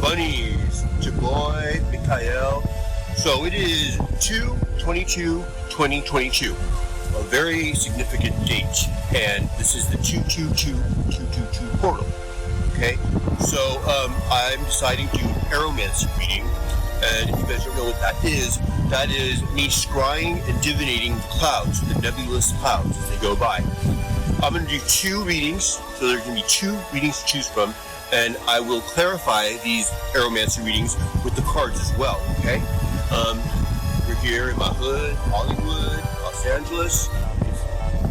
bunnies? It's your boy, Mikhail. So it is 2/22/2022, a very significant date, and this is the 222222 portal. Okay, so I'm deciding to do an Aeromancy reading, and if you guys don't know what that is me scrying and divinating the clouds, the nebulous clouds as they go by. I'm going to do 2 readings, so there's going to be 2 readings to choose from, and I will clarify these Aeromancy readings with the cards as well, okay? We're here in my hood, Hollywood, Los Angeles. It's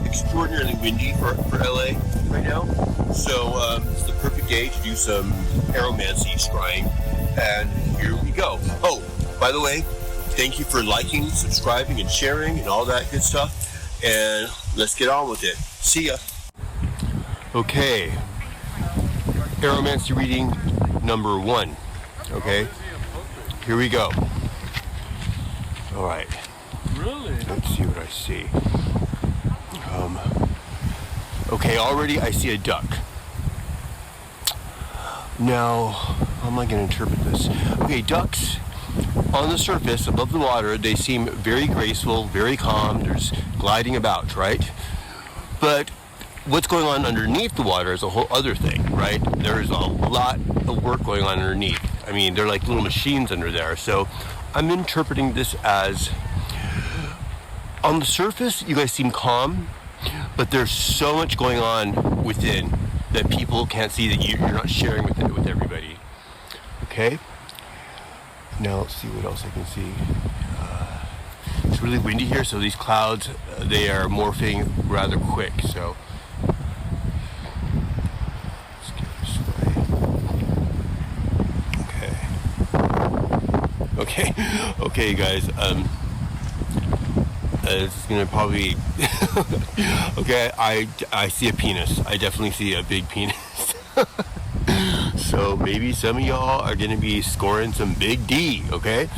extraordinarily windy for LA right now, so it's the perfect day to do some Aeromancy scrying, and here we go. Oh, by the way, thank you for liking, subscribing, and sharing, and all that good stuff, and let's get on with it. See ya. Okay, Aeromancy reading number 1. Okay, here we go. All right. Really? Let's see what I see. Okay, already I see a duck. Now, how am I going to interpret this? Okay, ducks on the surface above the water, they seem very graceful, very calm. There's gliding about, right? But what's going on underneath the water is a whole other thing, right? There's a lot of work going on underneath. I mean, they're like little machines under there. So I'm interpreting this as, on the surface, you guys seem calm, but there's so much going on within that people can't see, that you're not sharing with everybody. Okay? Now let's see what else I can see. It's really windy here, so these clouds, they are morphing rather quick. So let's get this way. Okay, guys. This is gonna probably. Okay, I see a penis. I definitely see a big penis. So maybe some of y'all are gonna be scoring some big D, okay?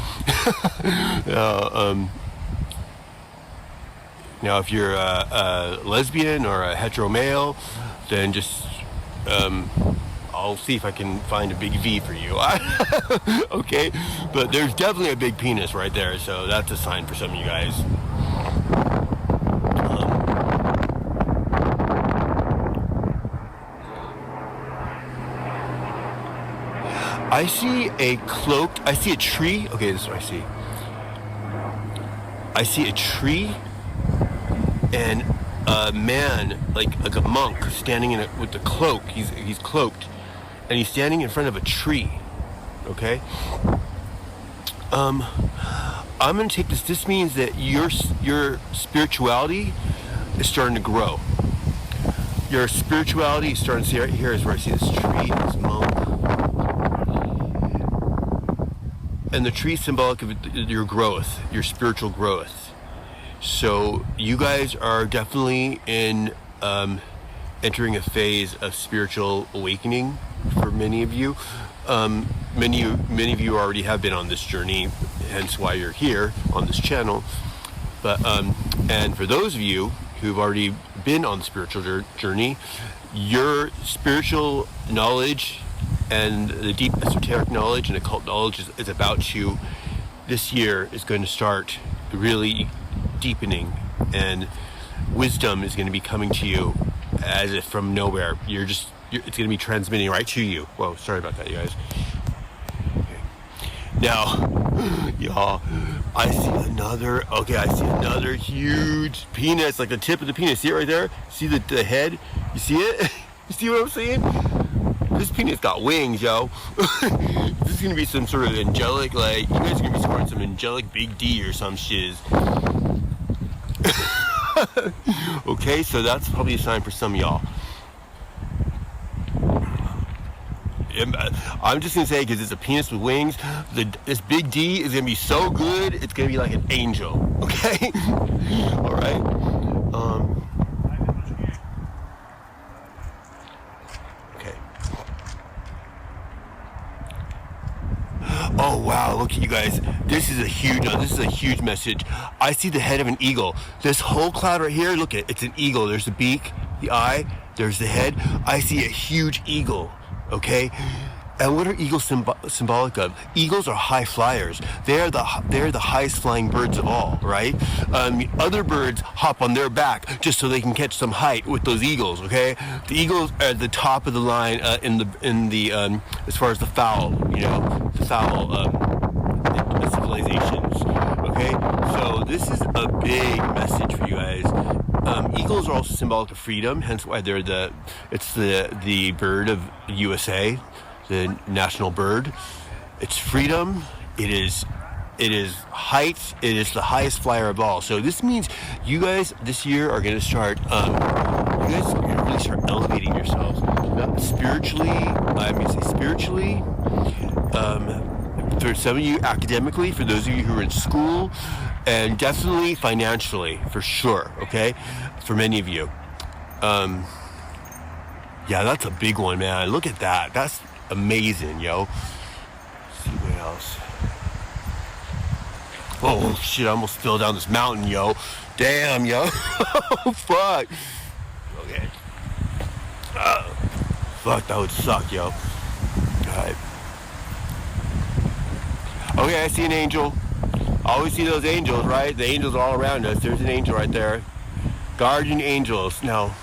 Now, if you're a lesbian or a hetero male, then just I'll see if I can find a big V for you. Okay, but there's definitely a big penis right there, so that's a sign for some of you guys. I see a tree. Okay, this is what I see. I see a tree and a man, like a monk, standing in it with the cloak. He's cloaked, and he's standing in front of a tree. Okay. I'm gonna take this. This means that your spirituality is starting to grow. Your spirituality is starting to see right here is where I see this tree, this monk. And the tree is symbolic of your growth, your spiritual growth. So you guys are definitely in entering a phase of spiritual awakening for many of you. Many of you already have been on this journey, hence why you're here on this channel. But and for those of you who've already been on the spiritual journey, your spiritual knowledge and the deep esoteric knowledge and occult knowledge is about to, this year is going to start really deepening, and wisdom is going to be coming to you as if from nowhere. It's going to be transmitting right to you. Whoa, sorry about that, you guys. Okay. Now, y'all, I see another huge penis, like the tip of the penis. See it right there? See the head? You see it? You see what I'm saying? This penis got wings, yo. This is gonna be some sort of angelic, like, you guys are gonna be scoring some angelic big D or some shiz. Okay, so that's probably a sign for some of y'all. I'm just gonna say, because it's a penis with wings, this big D is gonna be so good, it's gonna be like an angel. Okay? Alright? Oh wow, look at you guys. This is a huge message. I see the head of an eagle. This whole cloud right here, look at it's an eagle. There's the beak, the eye, there's the head. I see a huge eagle, okay? And what are eagles symbolic of? Eagles are high flyers. They're the highest flying birds of all, right? Other birds hop on their back just so they can catch some height with those eagles. Okay, the eagles are at the top of the line in the as far as the fowl, the fowl civilizations. Okay, so this is a big message for you guys. Eagles are also symbolic of freedom, hence why they're the bird of USA. The national bird. It's freedom. It is height. It is the highest flyer of all. So this means you guys this year are going to start. You guys are going to really start elevating yourselves, not spiritually. Spiritually. For some of you, academically. For those of you who are in school, and definitely financially, for sure. Okay, for many of you. Yeah, that's a big one, man. Look at that. That's amazing, yo. Let's see what else. Oh shit, I almost fell down this mountain, yo. Damn, yo. Oh fuck. Okay. Fuck, that would suck, yo. Alright. Okay, I see an angel. I always see those angels, right? The angels are all around us. There's an angel right there. Guardian angels. Now,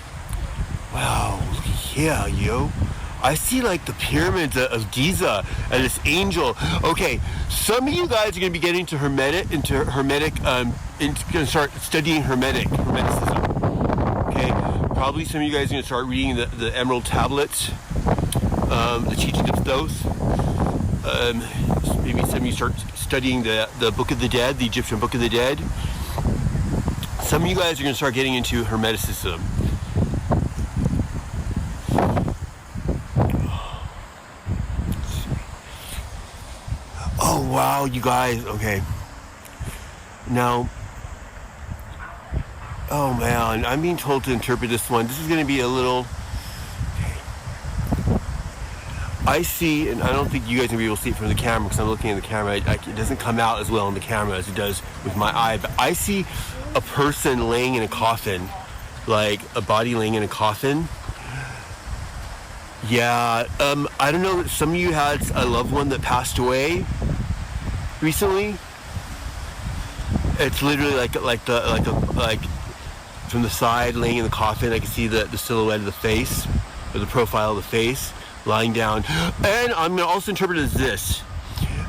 wow, look here, yo. I see like the pyramids of Giza and this angel. Okay, some of you guys are going to be getting into hermetic, going to start studying hermeticism. Okay, probably some of you guys are going to start reading the Emerald Tablets, the teachings of Thoth. Maybe some of you start studying the Book of the Dead, the Egyptian Book of the Dead. Some of you guys are going to start getting into hermeticism. Oh, wow, you guys. Okay. Now, oh, man. I'm being told to interpret this one. This is going to be a little... Okay. I see, and I don't think you guys are going to be able to see it from the camera because I'm looking at the camera. It doesn't come out as well on the camera as it does with my eye. But I see a person laying in a coffin. Like a body laying in a coffin. Yeah. I don't know. Some of you had a loved one that passed away recently. It's literally like from the side laying in the coffin. I can see the silhouette of the face, or the profile of the face lying down. And I'm gonna also interpret it as this.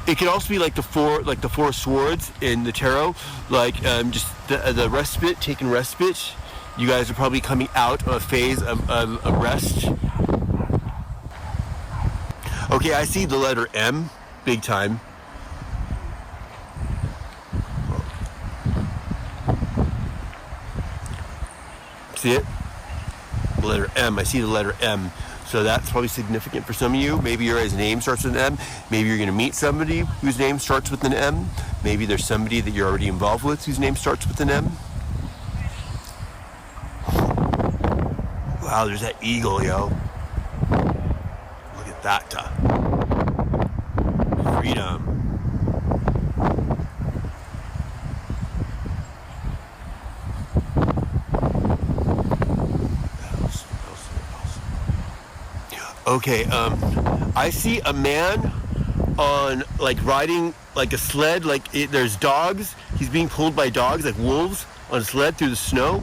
It could also be like the four swords in the tarot, like just the respite, taking respite. You guys are probably coming out of a phase of rest. Okay, I see the letter M, big time. See it? The letter M. I see the letter M. So that's probably significant for some of you. Maybe your name starts with an M. Maybe you're going to meet somebody whose name starts with an M. Maybe there's somebody that you're already involved with whose name starts with an M. Wow, there's that eagle, yo. Look at that. Freedom. Okay, I see a man on, like, riding, like, a sled, there's dogs. He's being pulled by dogs, like wolves, on a sled through the snow.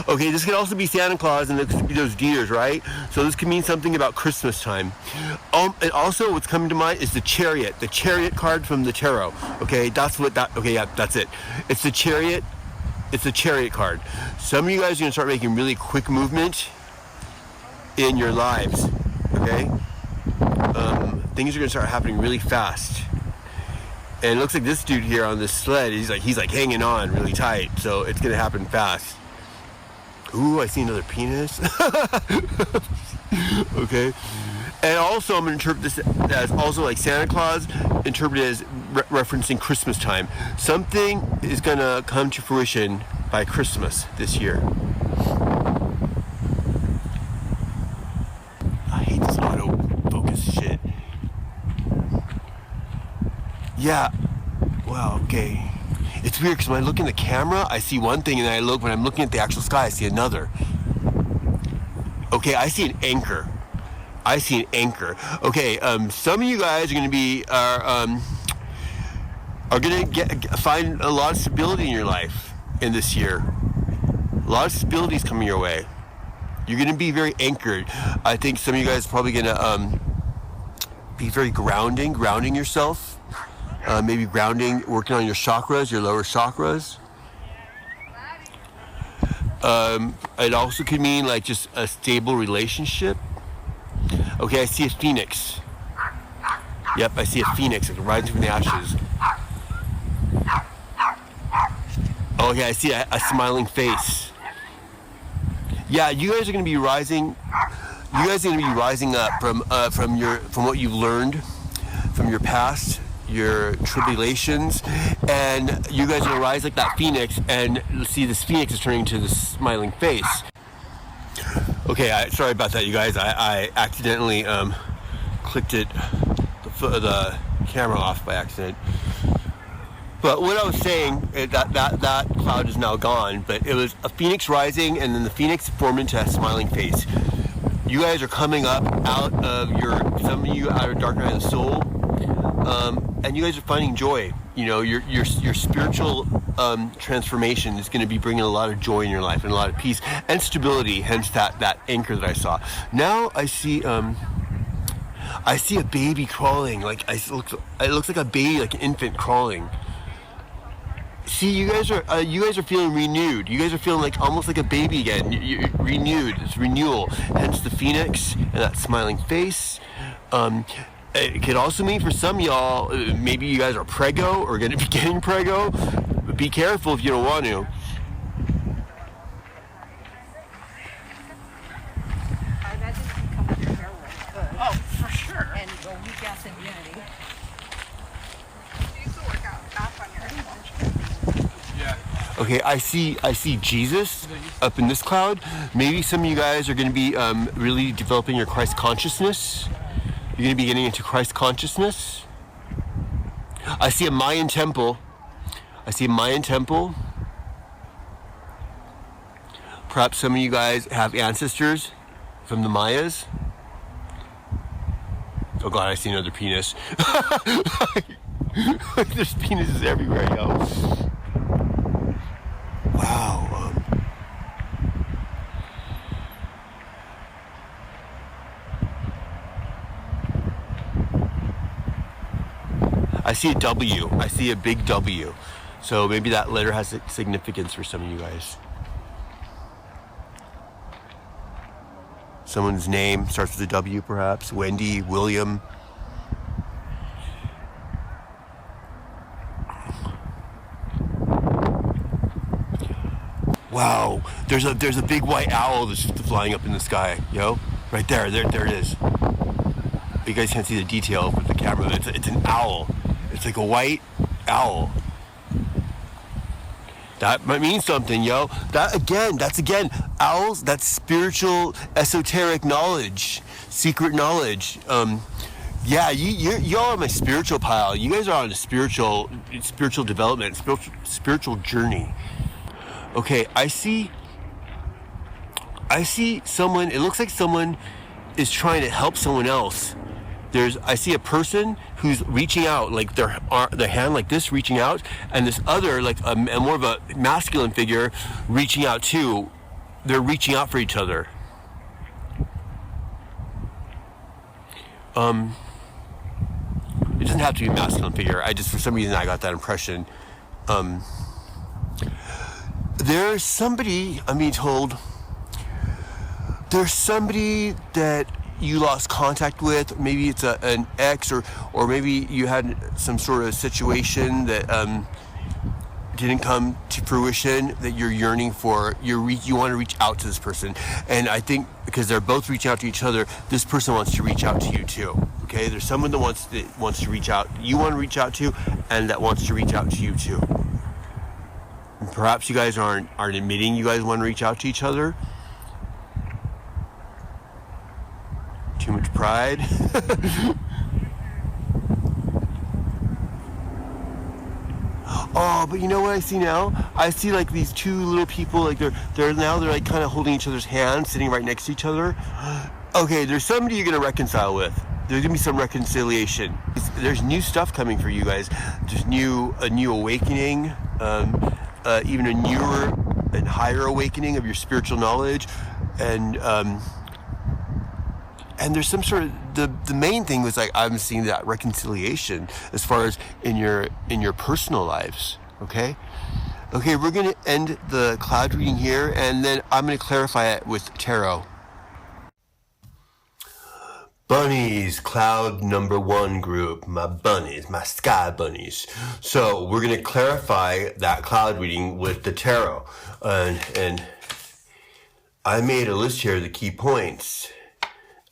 Okay, this could also be Santa Claus, and it could be those deers, right? So this could mean something about Christmas time. And also what's coming to mind is the chariot card from the tarot. Okay, that's it. It's the chariot card. Some of you guys are going to start making really quick movement in your lives, okay? Things are going to start happening really fast. And it looks like this dude here on this sled, he's like hanging on really tight, so it's going to happen fast. Ooh, I see another penis. Okay. And also I'm going to interpret this as also like Santa Claus, interpreted as referencing Christmas time. Something is going to come to fruition by Christmas this year. I hate this autofocus shit. Yeah. Wow, okay. It's weird because when I look in the camera, I see one thing, and then when I'm looking at the actual sky, I see another. Okay, I see an anchor. I see an anchor. Okay, some of you guys are going to be are going to find a lot of stability in your life in this year. A lot of stability is coming your way. You're going to be very anchored. I think some of you guys are probably going to be very grounding yourself. Maybe grounding, working on your chakras, your lower chakras. It also could mean like just a stable relationship. Okay, I see a phoenix. Yep, I see a phoenix like rising from the ashes. Okay, I see a smiling face. Yeah, you guys are going to be rising. You guys are going to be rising up from what you've learned from your past, your tribulations, and you guys are going to rise like that phoenix. And you'll see this phoenix is turning to this smiling face. Okay, sorry about that, you guys. I accidentally clicked the camera off by accident. But what I was saying, that cloud is now gone, but it was a phoenix rising, and then the phoenix formed into a smiling face. You guys are coming up out of some of you out of dark night of the soul, and you guys are finding joy. You know, your spiritual transformation is going to be bringing a lot of joy in your life and a lot of peace and stability. Hence that anchor that I saw. Now I see a baby crawling. It looks like a baby, like an infant crawling. See, you guys are feeling renewed. You guys are feeling like almost like a baby again. You're renewed. It's renewal. Hence the phoenix and that smiling face. It could also mean for some of y'all, maybe you guys are preggo or going to be getting preggo. But be careful if you don't want to. I imagine you come with your hair really good. Oh, for sure. And go weak ass immunity. You used to work out off on your own. Okay, I see Jesus up in this cloud. Maybe some of you guys are going to be really developing your Christ consciousness. You're going to be getting into Christ consciousness. I see a Mayan temple. Perhaps some of you guys have ancestors from the Mayas. Oh God, I see another penis. There's penises everywhere, yo. Wow. I see a W. I see a big W. So maybe that letter has significance for some of you guys. Someone's name starts with a W, perhaps. Wendy, William. Wow, there's a big white owl that's flying up in the sky, yo. Right there it is. You guys can't see the detail with the camera. It's an owl. It's like a white owl. That might mean something, yo. That's again, owls, that's spiritual, esoteric knowledge, secret knowledge. Yeah, y'all are my spiritual pile. You guys are on a spiritual development, spiritual journey. Okay, I see someone, it looks like someone is trying to help someone else. I see a person who's reaching out, like their hand like this, reaching out, and this other, like a more of a masculine figure, reaching out too. They're reaching out for each other. It doesn't have to be a masculine figure. For some reason, I got that impression. There's somebody, I'm being told, there's somebody that you lost contact with. Maybe it's an ex, or maybe you had some sort of situation that didn't come to fruition that you're yearning for. You want to reach out to this person, and I think because they're both reaching out to each other, this person wants to reach out to you too. Okay, there's someone that wants to reach out. You want to reach out to, and that wants to reach out to you too. And perhaps you guys aren't admitting you guys want to reach out to each other. Too much pride. Oh, but you know what I see now? I see like these two little people, like they're like kind of holding each other's hands, sitting right next to each other. Okay, there's somebody you're going to reconcile with. There's going to be some reconciliation. There's new stuff coming for you guys. There's a new awakening, even a newer and higher awakening of your spiritual knowledge, and there's some sort of the main thing was like I'm seeing that reconciliation as far as in your personal lives. Okay, we're going to end the cloud reading here, and then I'm going to clarify it with tarot. Bunnies, cloud number 1 group, my bunnies, my sky bunnies. So we're going to clarify that cloud reading with the tarot. And I made a list here of the key points.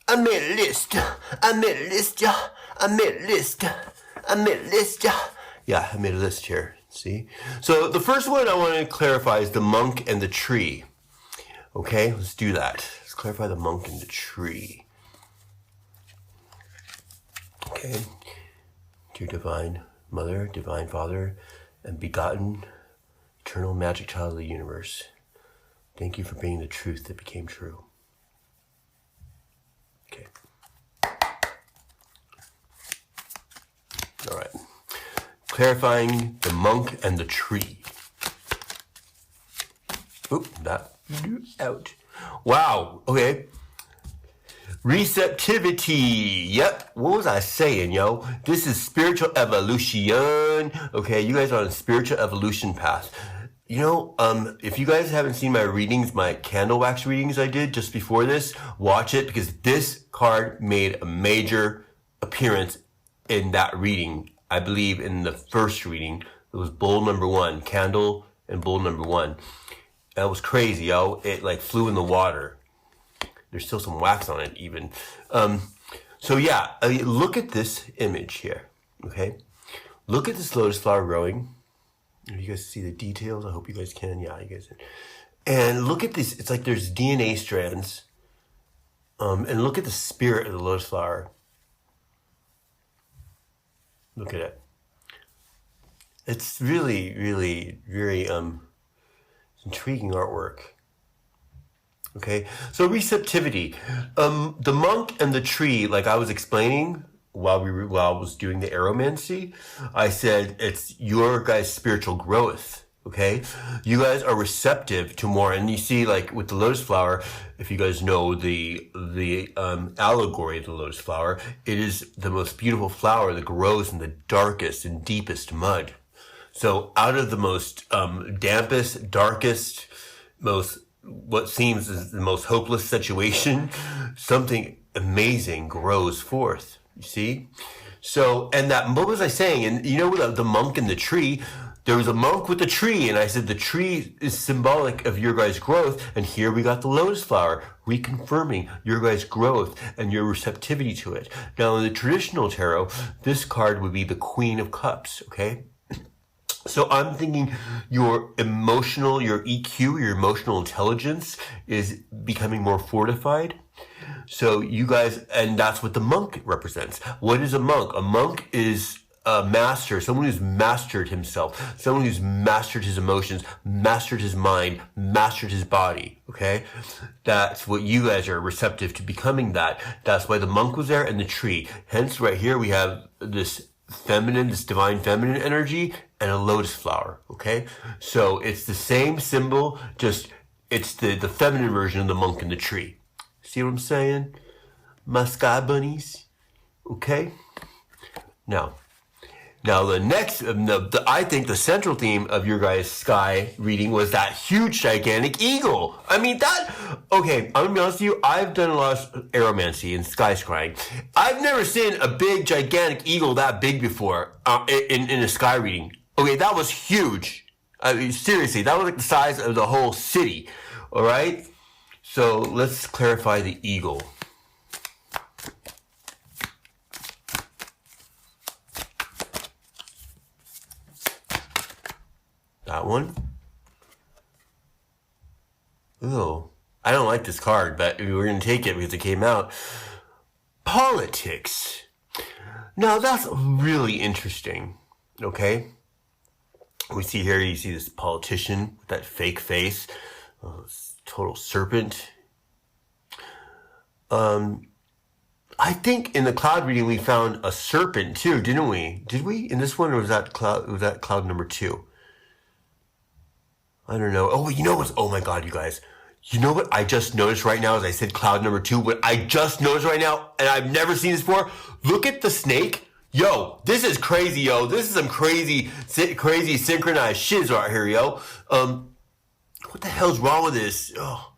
I made a list. Yeah, I made a list here. See? So the first one I want to clarify is the monk and the tree. Okay, let's do that. Let's clarify the monk and the tree. Okay, dear divine mother, divine father, and begotten, eternal magic child of the universe, thank you for being the truth that became true. Okay. All right. Clarifying the monk and the tree. Oop, that out. Wow, okay. Receptivity. Yep. What was I saying, yo? This is spiritual evolution. Okay, you guys are on a spiritual evolution path. You know, if you guys haven't seen my readings, my candle wax readings I did just before this, watch it because this card made a major appearance in that reading. I believe in the first reading. It was bowl number 1, candle and bowl number 1. That was crazy, yo. It like flew in the water. There's still some wax on it even. So yeah, look at this image here, okay? Look at this lotus flower growing. You guys see the details? I hope you guys can. Yeah, you guys can. And look at this. It's like there's DNA strands. And look at the spirit of the lotus flower. Look at it. It's really, really, very intriguing artwork. Okay, so receptivity. The monk and the tree, like I was explaining while I was doing the aeromancy, I said it's your guys' spiritual growth. Okay, you guys are receptive to more, and you see, like with the lotus flower, if you guys know the allegory of the lotus flower, it is the most beautiful flower that grows in the darkest and deepest mud. So out of the most dampest, darkest, most what seems is the most hopeless situation, something amazing grows forth. You see? So, and that, what was I saying? And you know, the monk and the tree, there was a monk with a tree, and I said the tree is symbolic of your guys' growth, and here we got the lotus flower, reconfirming your guys' growth and your receptivity to it. Now, in the traditional tarot, this card would be the Queen of Cups, okay? So I'm thinking your emotional, your EQ, your emotional intelligence is becoming more fortified. So you guys, and that's what the monk represents. What is a monk? A monk is a master, someone who's mastered himself, someone who's mastered his emotions, mastered his mind, mastered his body, okay? That's what you guys are receptive to becoming that. That's why the monk was there and the tree. Hence right here we have this feminine, this divine feminine energy and a lotus flower, okay? So it's the same symbol, just it's the feminine version of the monk and the tree. See what I'm saying? My sky bunnies, okay? Now the next, I think the central theme of your guys' sky reading was that huge, gigantic eagle. I mean, okay, I'm gonna be honest with you, I've done a lot of aeromancy and sky scrying. I've never seen a big, gigantic eagle that big before in a sky reading. Okay, that was huge. I mean, seriously, that was like the size of the whole city, all right? So let's clarify the eagle. That one. Ooh, I don't like this card, but we're going to take it because it came out. Politics. Now, that's really interesting, okay? We see here, you see this politician with that fake face, total serpent. I think in the cloud reading we found a serpent too, didn't we? Did we in this one, or was that cloud? Was that cloud number 2? I don't know. Oh, you know what? Oh my God, you guys! You know what I just noticed right now as I said cloud number 2? What I just noticed right now, and I've never seen this before. Look at the snake. Yo, this is crazy, yo. This is some crazy synchronized shiz right here, yo. What the hell's wrong with this? Oh.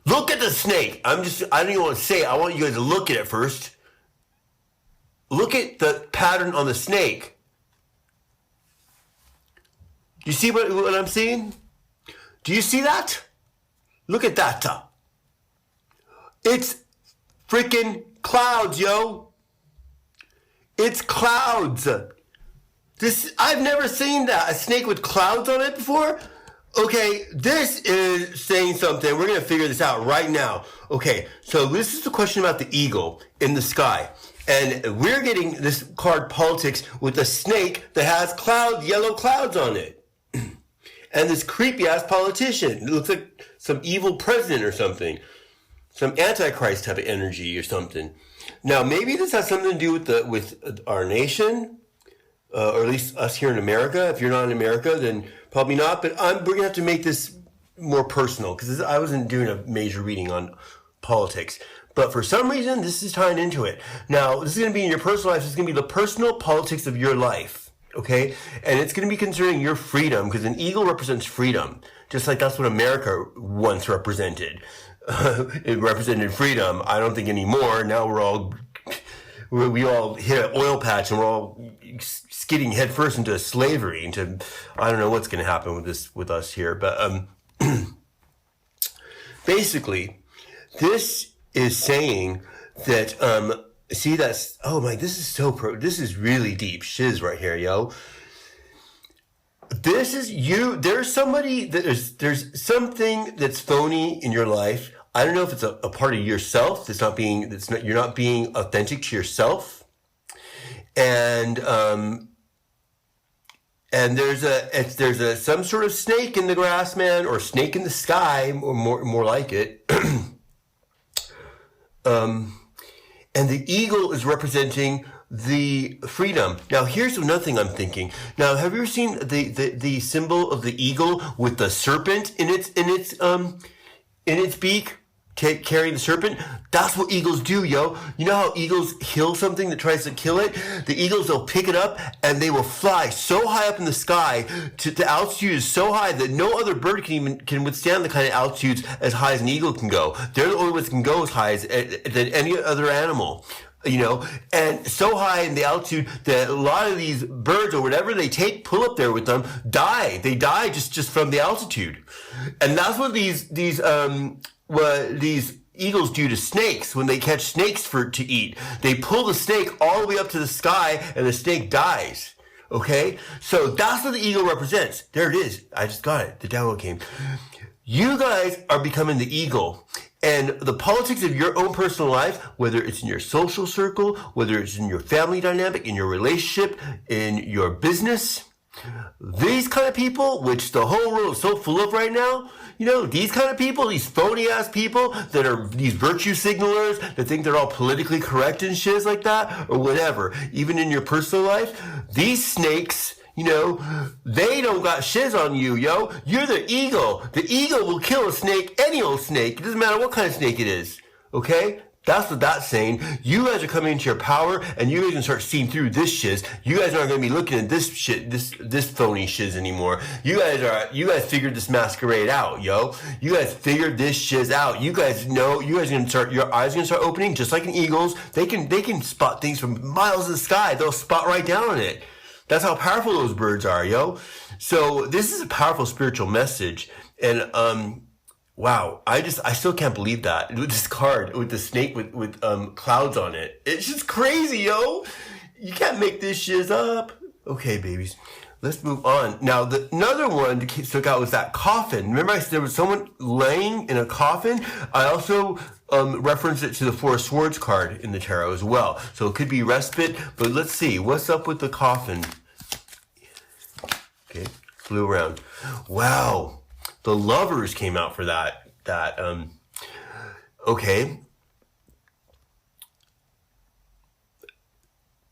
Look at the snake. I don't even want to say it. I want you guys to look at it first. Look at the pattern on the snake. You see what I'm seeing? Do you see that? Look at that. It's freaking clouds, yo. It's clouds. I've never seen that. A snake with clouds on it before. Okay, this is saying something. We're going to figure this out right now. Okay, so this is the question about the eagle in the sky. And we're getting this card politics with a snake that has yellow clouds on it. And this creepy-ass politician. It looks like some evil president or something. Some Antichrist type of energy or something. Now, maybe this has something to do with our nation. Or at least us here in America. If you're not in America, then probably not. But we're going to have to make this more personal, because I wasn't doing a major reading on politics. But for some reason, this is tying into it. Now, this is going to be in your personal life. This is going to be the personal politics of your life. Okay? And it's going to be concerning your freedom, because an eagle represents freedom. Just like that's what America once represented. It represented freedom. I don't think anymore. Now we all hit an oil patch and we're all skidding headfirst into slavery, I don't know what's going to happen with us here, but basically, this is saying that see that's this is this is really deep shiz right here, yo. This is you. There's somebody there's something that's phony in your life. I don't know if it's a part of yourself you're not being authentic to yourself, and there's some sort of snake in the grass, man, or snake in the sky, or more like it. And the eagle is representing the freedom. Now, here's another thing I'm thinking. Now, have you ever seen the symbol of the eagle with the serpent in its beak? Carrying the serpent? That's what eagles do, yo. You know how eagles kill something that tries to kill it? The eagles, they'll pick it up and they will fly so high up in the sky. The altitude is so high that no other bird can withstand the kind of altitudes as high as an eagle can go. They're the only ones that can go as high than any other animal. You know, and so high in the altitude that a lot of these birds or whatever they pull up there with them, die. They die just from the altitude. And that's what these eagles do to snakes when they catch snakes to eat. They pull the snake all the way up to the sky and the snake dies. Okay? So that's what the eagle represents. There it is. I just got it. The download came. You guys are becoming the eagle. And the politics of your own personal life, whether it's in your social circle, whether it's in your family dynamic, in your relationship, in your business, these kind of people, which the whole world is so full of right now, you know, these kind of people, these phony ass people that are these virtue signalers that think they're all politically correct and shit like that, or whatever, even in your personal life, these snakes, you know, they don't got shiz on you, yo. You're the eagle. The eagle will kill a snake, any old snake. It doesn't matter what kind of snake it is. Okay? That's what that's saying. You guys are coming into your power, and you guys can start seeing through this shiz. You guys aren't going to be looking at this shit, this phony shiz anymore. You guys figured this masquerade out, yo. You guys figured this shiz out. You guys know, your eyes are going to start opening, just like an eagle's. They can spot things from miles in the sky. They'll spot right down on it. That's how powerful those birds are, yo. So this is a powerful spiritual message. And, wow, I still can't believe that. With this card, with the snake with clouds on it. It's just crazy, yo. You can't make this shiz up. Okay, babies. Let's move on. Now, another one that stuck out was that coffin. Remember I said there was someone laying in a coffin? I also referenced it to the Four of Swords card in the tarot as well. So it could be respite, but let's see. What's up with the coffin? Okay, flew around. Wow. The Lovers came out for that. Okay.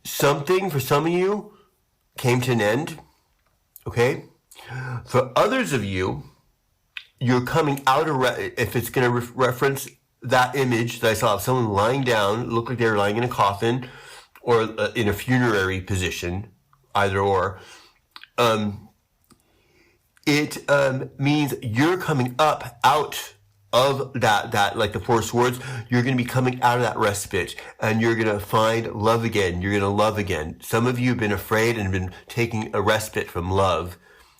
Something for some of you came to an end. Okay. For others of you, you're coming out of, if it's going to reference that image that I saw of someone lying down, looked like they were lying in a coffin or in a funerary position, either or, it means you're coming up out of that like the Four Swords. You're going to be coming out of that respite, and you're going to find love again. You're going to love again. Some of you have been afraid and been taking a respite from love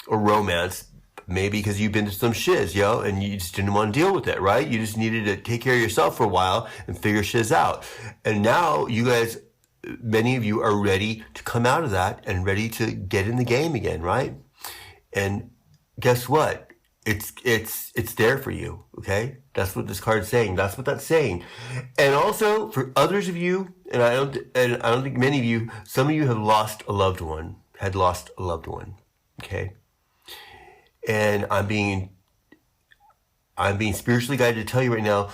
or romance, maybe because you've been to some shiz, and you just didn't want to deal with it, right? You just needed to take care of yourself for a while and figure shiz out. And now you guys, many of you are ready to come out of that and ready to get in the game again, right? And guess what? It's there for you, okay? That's what this card's saying. That's what that's saying. And also for others of you, and I don't think many of you, some of you have lost a loved one, okay? And I'm being spiritually guided to tell you right now,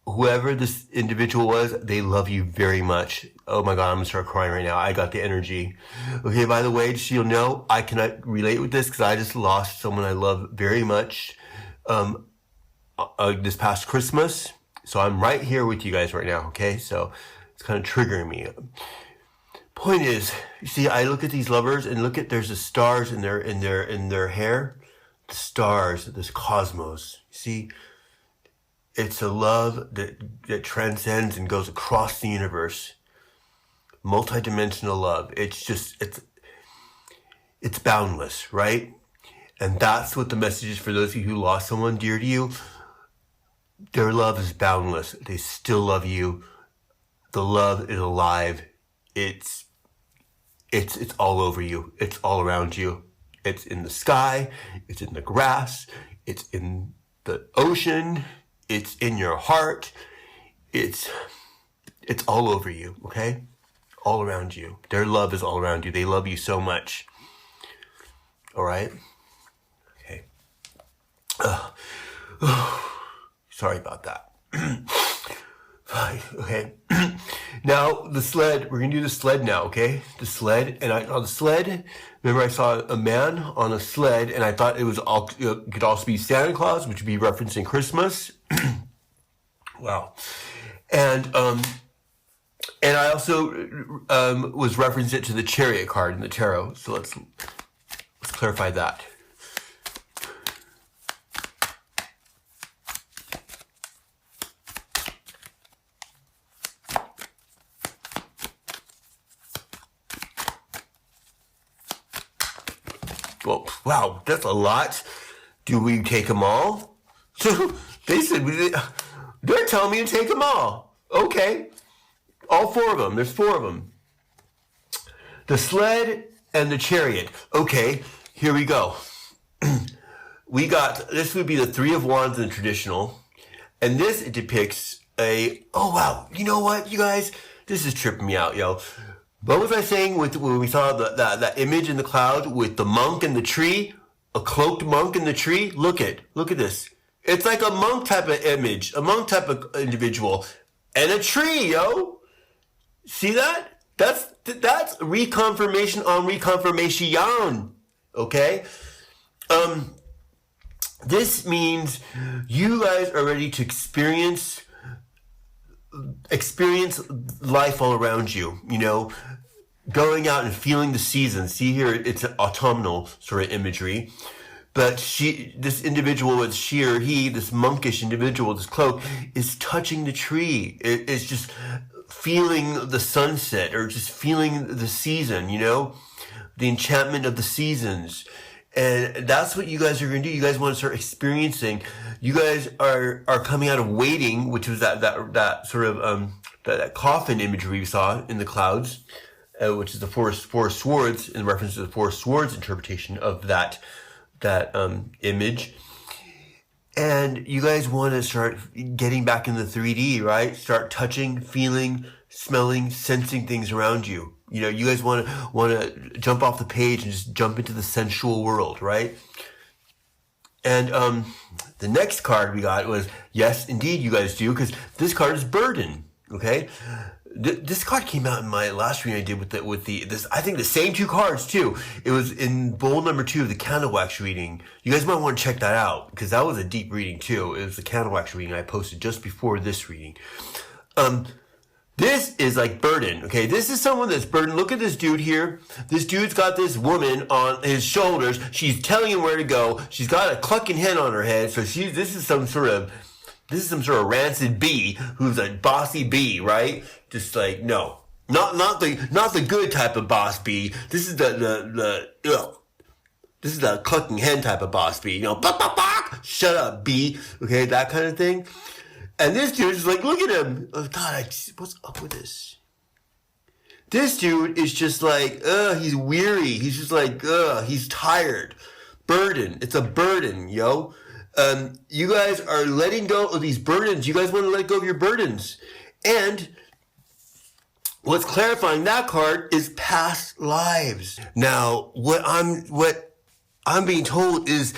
whoever this individual was, they love you very much. Oh my God, I'm gonna start crying right now. I got the energy. Okay, by the way, just so you'll know, I cannot relate with this because I just lost someone I love very much this past Christmas. So I'm right here with you guys right now, okay? So it's kind of triggering me. Point is, you see, I look at these lovers and look at, there's the stars in their hair. The stars, this cosmos. You see? It's a love that transcends and goes across the universe. Multidimensional love. It's boundless, right? And that's what the message is for those of you who lost someone dear to you. Their love is boundless. They still love you. The love is alive. It's all over you. It's all around you. It's in the sky. It's in the grass. It's in the ocean. It's in your heart. It's all over you, okay? All around you. Their love is all around you. They love you so much. All right? Okay. Sorry about that. Okay. Now, the sled. We're going to do the sled now, okay? The sled. And on the sled, remember I saw a man on a sled, and I thought it could also be Santa Claus, which would be referencing Christmas. Wow. And I also was referencing it to the Chariot card in the tarot. So let's clarify that. Well, wow, that's a lot. Do we take them all? So they said they're telling me to take them all. Okay. All four of them. There's four of them. The sled and the chariot. Okay, here we go. We got, this would be the Three of Wands in the traditional. And this depicts oh wow, you know what, you guys? This is tripping me out, yo. What was I saying when we saw that image in the cloud with the monk and the tree? A cloaked monk in the tree? Look at this. It's like a monk type of image, a monk type of individual, and a tree, yo. See that? That's reconfirmation on reconfirmation. Okay? This means you guys are ready to experience life all around you, going out and feeling the seasons. See here, it's an autumnal sort of imagery. But this individual with she or he, this monkish individual with this cloak, is touching the tree. It's just feeling the sunset or just feeling the season, the enchantment of the seasons. And that's what you guys are going to do. You guys want to start experiencing. You guys are coming out of waiting, which was that sort of that coffin imagery we saw in the clouds, which is the four swords in reference to the four swords interpretation of that image. And you guys want to start getting back in the 3D, right? Start touching, feeling, smelling, sensing things around you. You guys want to jump off the page and just jump into the sensual world, right? And the next card we got was, yes, indeed, you guys do, because this card is burden. Okay, this card came out in my last reading I did with this. I think the same two cards too. It was in bowl number 2 of the candle wax reading. You guys might want to check that out because that was a deep reading too. It was the candle wax reading I posted just before this reading. This is like burden, okay? This is someone that's burdened. Look at this dude here. This dude's got this woman on his shoulders. She's telling him where to go. She's got a clucking hen on her head. So this is some sort of rancid bee who's a bossy bee, right? Just like, no. Not the good type of boss bee. This is this is the clucking hen type of boss bee. You know, bok, bok, bok, shut up, bee. Okay, that kind of thing. And this dude is like, look at him. Oh, God, what's up with this? This dude is just like, he's weary. He's just like, he's tired. Burden. It's a burden, yo. You guys are letting go of these burdens. You guys want to let go of your burdens. And what's clarifying that card is past lives. Now, what I'm being told is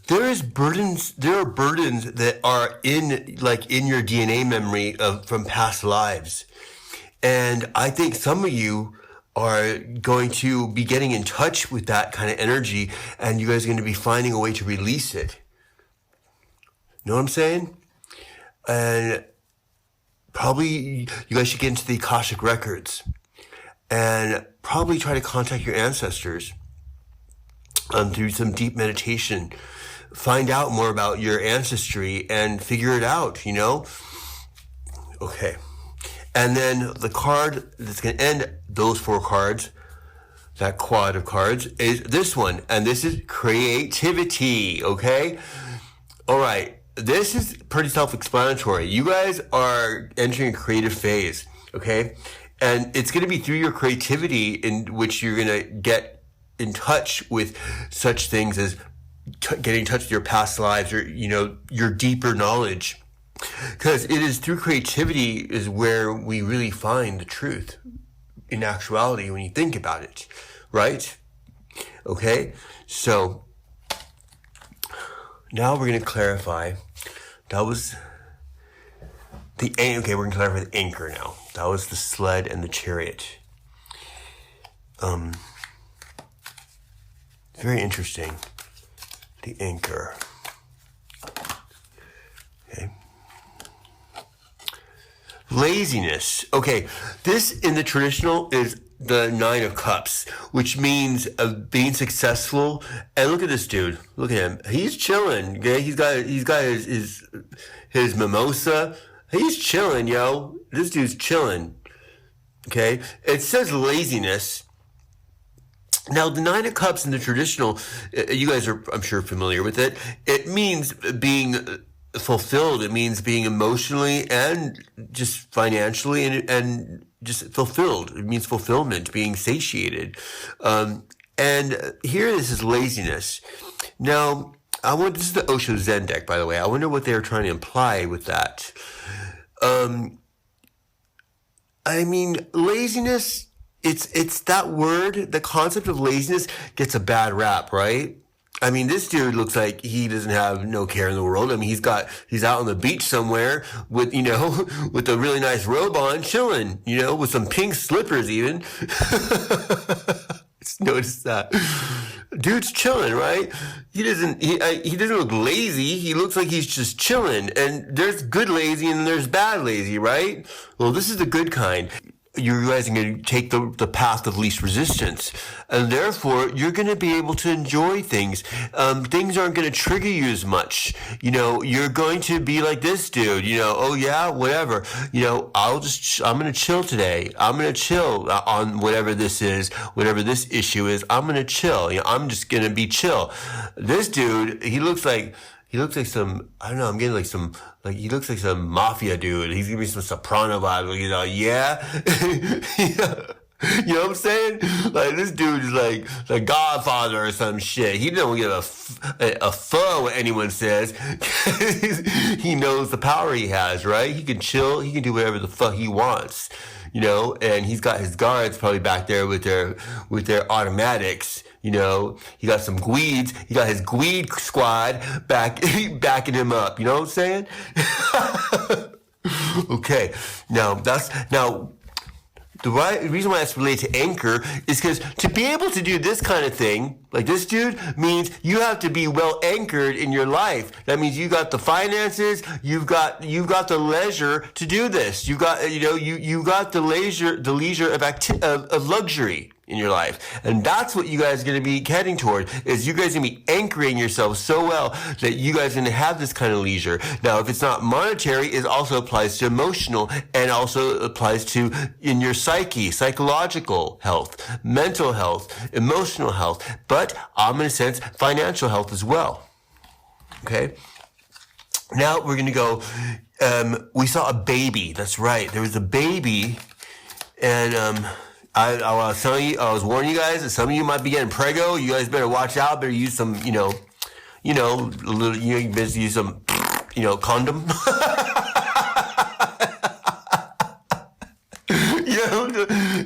there are burdens that are in your DNA memory from past lives. And I think some of you are going to be getting in touch with that kind of energy, and you guys are going to be finding a way to release it. Know what I'm saying? And probably you guys should get into the Akashic Records and probably try to contact your ancestors through some deep meditation. Find out more about your ancestry and figure it out, you know? Okay. And then the card that's going to end those 4 cards, that quad of cards, is this one. And this is creativity, okay? All right. This is pretty self-explanatory. You guys are entering a creative phase, okay? And it's going to be through your creativity in which you're going to get in touch with such things as getting in touch with your past lives or, you know, your deeper knowledge. Because it is through creativity is where we really find the truth in actuality when you think about it, right? Okay? So now we're going to clarify. That was we're going to clarify the anchor now. That was the sled and the chariot. Very interesting. The anchor. Okay. Laziness. Okay, this in the traditional is the 9 of Cups, which means being successful. And look at this dude. Look at him. He's chilling. Okay, he's got his mimosa. He's chilling, yo. This dude's chilling. Okay, it says laziness. Now, the 9 of Cups in the traditional, you guys are, I'm sure, familiar with it. It means being fulfilled. It means being emotionally and just financially and just fulfilled. It means fulfillment, being satiated. And here, this is laziness. Now, this is the Osho Zen deck, by the way. I wonder what they're trying to imply with that. I mean, laziness... It's that word, the concept of laziness gets a bad rap, right? I mean, this dude looks like he doesn't have no care in the world. I mean, he's out on the beach somewhere with, you know, with a really nice robe on, chilling, you know, with some pink slippers even. Just notice that. Dude's chilling, right? He doesn't look lazy. He looks like he's just chilling. And there's good lazy and there's bad lazy, right? Well, this is the good kind. You guys are going to take the path of least resistance. And therefore, you're going to be able to enjoy things. Things aren't going to trigger you as much. You know, you're going to be like this dude, you know, oh yeah, whatever. You know, I'm going to chill today. I'm going to chill on whatever this is, whatever this issue is. I'm going to chill. You know, I'm just going to be chill. This dude, he looks like some, I don't know, I'm getting he looks like some mafia dude. He's giving me some soprano vibe. You know, yeah? You know what I'm saying? Like, this dude is like the Godfather or some shit. He don't give a fuck what anyone says. He knows the power he has, right? He can chill. He can do whatever the fuck he wants. You know, and he's got his guards probably back there with their automatics, You know, he got some gweeds. He got his gweed squad backing him up. You know what I'm saying? Okay. Now the reason why it's related to anchor is because to be able to do this kind of thing, like this dude, means you have to be well anchored in your life. That means you got the finances, you've got the leisure to do this. You got the leisure of luxury in your life. And that's what you guys are going to be heading toward, is you guys are going to be anchoring yourselves so well that you guys are going to have this kind of leisure. Now, if it's not monetary, it also applies to emotional, and also applies to in your psyche, psychological health, mental health, emotional health, but I'm in a sense financial health as well. Okay? Now we're going to go, we saw a baby. That's right. There was a baby, and I was telling you, I was warning you guys that some of you might be getting prego. You guys better watch out. Better use some, you better use some, condom.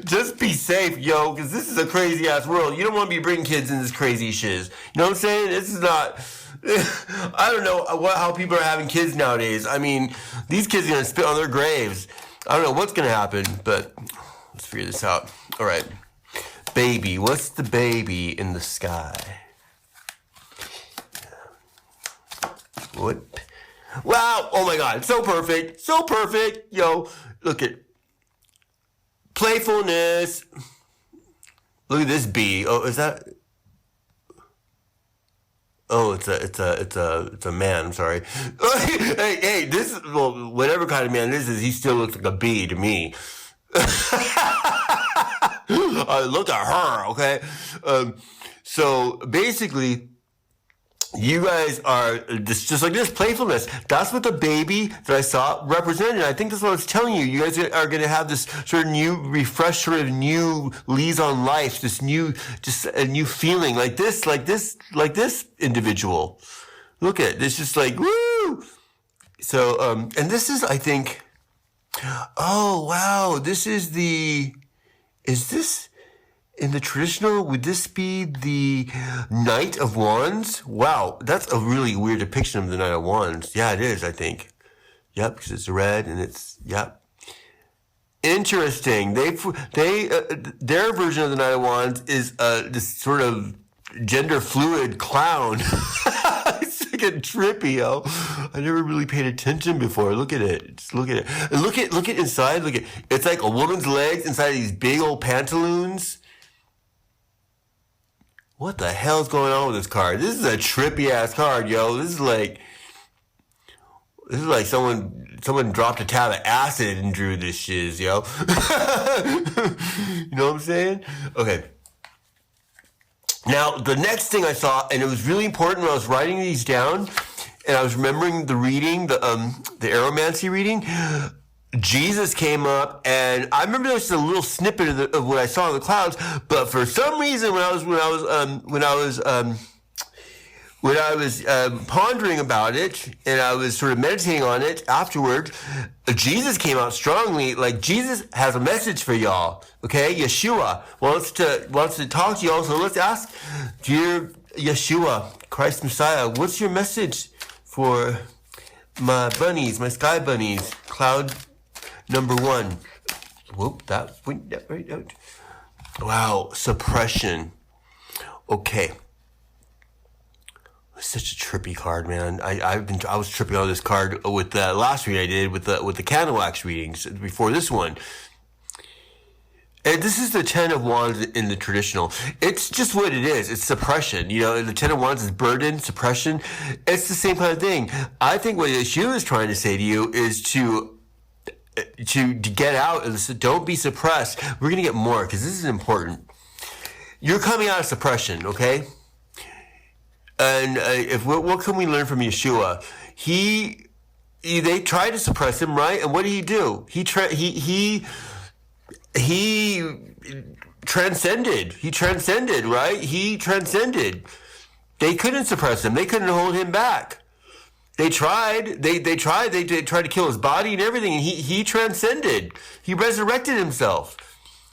Just be safe, yo, because this is a crazy ass world. You don't want to be bringing kids in this crazy shiz. You know what I'm saying? This is not. I don't know how people are having kids nowadays. I mean, these kids are gonna spit on their graves. I don't know what's gonna happen, but let's figure this out. All right, baby. What's the baby in the sky? What? Wow! Oh my God! So perfect! So perfect! Yo, look at playfulness. Look at this bee. Oh, is that? Oh, it's a man. I'm sorry. hey, this, well, whatever kind of man this is, he still looks like a bee to me. Look at her, okay? So basically, you guys are just like this playfulness. That's what the baby that I saw represented. I think that's what I was telling you. You guys are going to have this sort of new, refreshed, sort of new lease on life. This new, just a new feeling like this individual. Look at it. It's just like, woo! So, and this is, I think, oh, wow. Is this in the traditional, would this be the Knight of Wands? Wow, that's a really weird depiction of the Knight of Wands. Yeah, it is, I think. Yep, because it's red and it's, yep. Interesting. Their version of the Knight of Wands is this sort of gender fluid clown. It's freaking trippy, yo. I never really paid attention before. Look at it. Just look at it. And look at inside. Look at, it's like a woman's legs inside of these big old pantaloons. What the hell's going on with this card? This is a trippy ass card, yo. This is like someone dropped a tab of acid and drew this shiz, yo. You know what I'm saying? Okay. Now, the next thing I saw, and it was really important when I was writing these down, and I was remembering the reading, the Aeromancy reading, Jesus came up, and I remember there was a little snippet of what I saw in the clouds. But for some reason, when I was pondering about it, and I was sort of meditating on it afterward, Jesus came out strongly. Like, Jesus has a message for y'all. Okay, Yeshua wants to talk to y'all. So let's ask, dear Yeshua, Christ Messiah, what's your message for my bunnies, my sky bunnies, cloud number 1. Whoop, that went right out. Wow, suppression. Okay. It's such a trippy card, man. I was tripping on this card with the last read I did with the candle wax readings before this one. And this is the Ten of Wands in the traditional. It's just what it is. It's suppression. You know, the Ten of Wands is burden, suppression. It's the same kind of thing. I think what Yeshua is trying to say to you is to get out and don't be suppressed. We're going to get more because this is important. You're coming out of suppression, okay? And what can we learn from Yeshua? They tried to suppress him, right? And what did he do? He transcended. He transcended, right? He transcended. They couldn't suppress him. They couldn't hold him back. They tried. They tried. They tried to kill his body and everything. And he transcended. He resurrected himself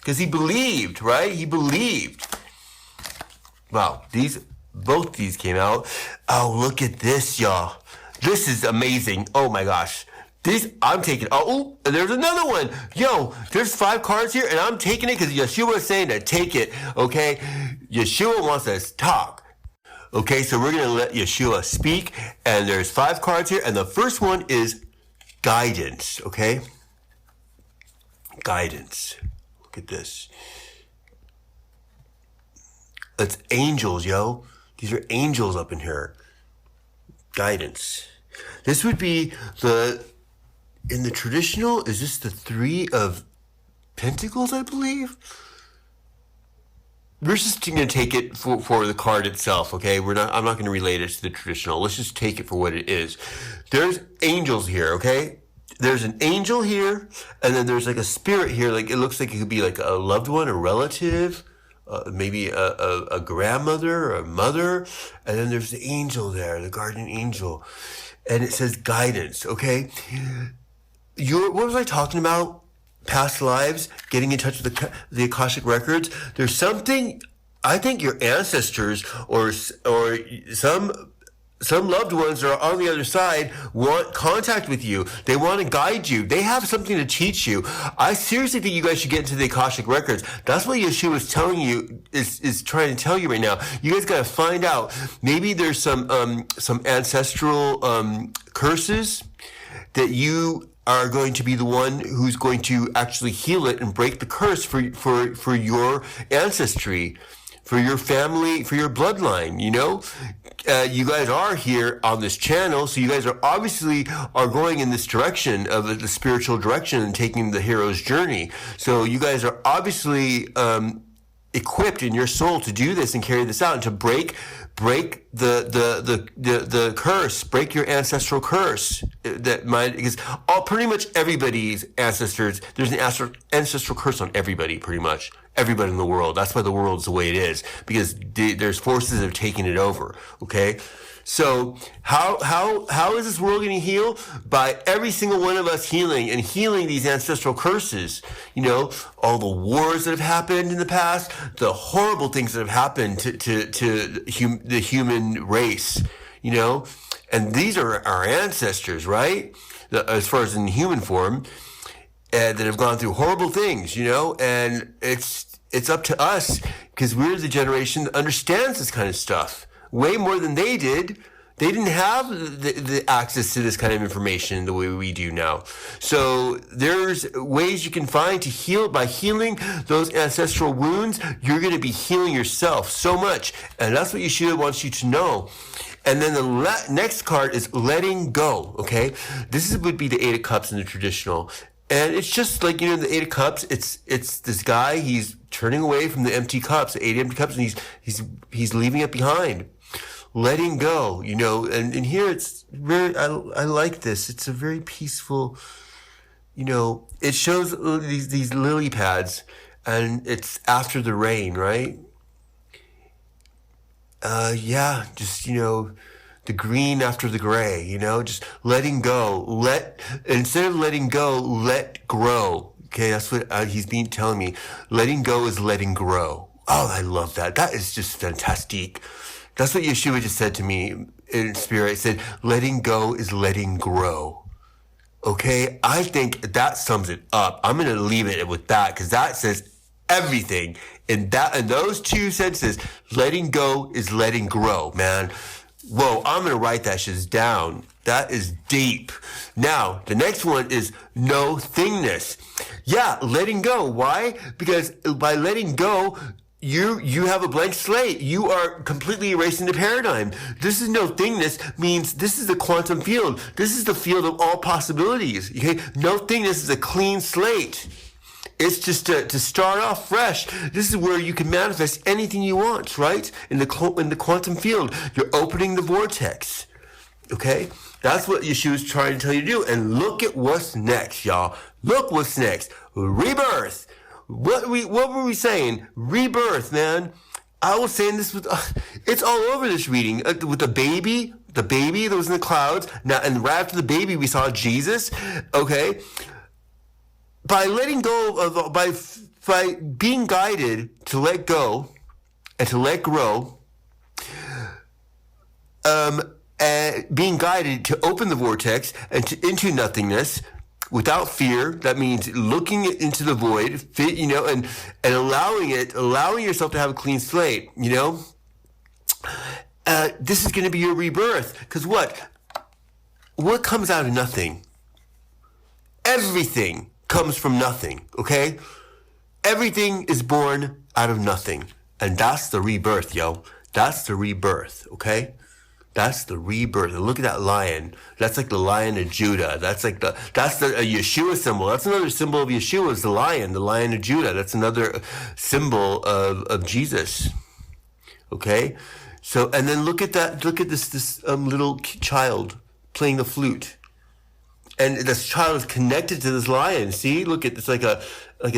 because he believed, right? He believed. Wow, both these came out. Oh, look at this, y'all. This is amazing. Oh my gosh. I'm taking. Oh, and there's another one. Yo, there's 5 cards here, and I'm taking it because Yeshua is saying to take it. Okay, Yeshua wants us to talk. Okay, so we're gonna let Yeshua speak, and there's 5 cards here, and the first one is guidance. Okay, guidance. Look at this. It's angels, yo. These are angels up in here. Guidance. This would be in the traditional, is this the 3 of Pentacles, I believe? We're just going to take it for the card itself, okay? I'm not going to relate it to the traditional. Let's just take it for what it is. There's angels here, okay? There's an angel here, and then there's like a spirit here. Like it looks like it could be like a loved one, a relative, maybe a grandmother or a mother. And then there's the angel there, the guardian angel. And it says guidance, okay? What was I talking about? Past lives, getting in touch with the Akashic records. There's something, I think your ancestors or some loved ones that are on the other side want contact with you. They want to guide you. They have something to teach you. I seriously think you guys should get into the Akashic records. That's what Yeshua is telling you, is trying to tell you right now. You guys got to find out. Maybe there's some ancestral curses that you are going to be the one who's going to actually heal it and break the curse for your ancestry, for your family, for your bloodline, you know? You guys are here on this channel, so you guys are obviously going in this direction of the spiritual direction and taking the hero's journey. So you guys are obviously equipped in your soul to do this and carry this out and to break the curse, break your ancestral curse. Because pretty much everybody's ancestors, there's an ancestral curse on everybody, pretty much. Everybody in the world. That's why the world's the way it is. Because there's forces that have taken it over. Okay? So how is this world going to heal? By every single one of us healing these ancestral curses. You know, all the wars that have happened in the past, the horrible things that have happened to the human race, you know, and these are our ancestors, right? As far as in human form, that have gone through horrible things, you know, and it's up to us because we're the generation that understands this kind of stuff. Way more than they did. They didn't have the access to this kind of information the way we do now. So there's ways you can find to heal. By healing those ancestral wounds, you're going to be healing yourself so much. And that's what Yeshua wants you to know. And then the next card is letting go, okay? This would be the 8 of Cups in the traditional. And it's just like, you know, the 8 of Cups, it's this guy, he's turning away from the empty cups, the 8 empty cups, and he's leaving it behind. Letting go, you know, and here it's very, I like this. It's a very peaceful, you know, it shows these lily pads, and it's after the rain, right? Yeah, just, you know, the green after the gray, you know, just letting go. Instead of letting go, let grow. Okay, that's what he's been telling me. Letting go is letting grow. Oh, I love that. That is just fantastic. That's what Yeshua just said to me in spirit. He said, letting go is letting grow. Okay? I think that sums it up. I'm going to leave it with that because that says everything. In those 2 sentences, letting go is letting grow, man. Whoa, I'm going to write that shit down. That is deep. Now, the next one is no thingness. Yeah, letting go. Why? Because by letting go, you have a blank slate. You are completely erasing the paradigm. This is no thingness means this is the quantum field. This is the field of all possibilities. Okay? No thingness is a clean slate. It's just to start off fresh. This is where you can manifest anything you want, right? In the quantum field, you're opening the vortex. Okay? That's what Yeshua is trying to tell you to do. And look at what's next, y'all. Look what's next. Rebirth. What were we saying? Rebirth, man. I was saying this with, it's all over this reading. With the baby that was in the clouds. Now, and right after the baby, we saw Jesus. Okay? By letting go by being guided to let go and to let grow, being guided to open the vortex and into nothingness without fear. That means looking into the void, and allowing yourself to have a clean slate. This is going to be your rebirth. Because what comes out of nothing? Everything comes from nothing. Okay, everything is born out of nothing, and that's the rebirth, yo. That's the rebirth. Okay. That's the rebirth. And look at that lion. That's like the Lion of Judah. That's the Yeshua symbol. That's another symbol of Yeshua is the Lion of Judah. That's another symbol of Jesus. Okay? So, and then look at that. Look at this little child playing the flute. And this child is connected to this lion. See? Look at it's like a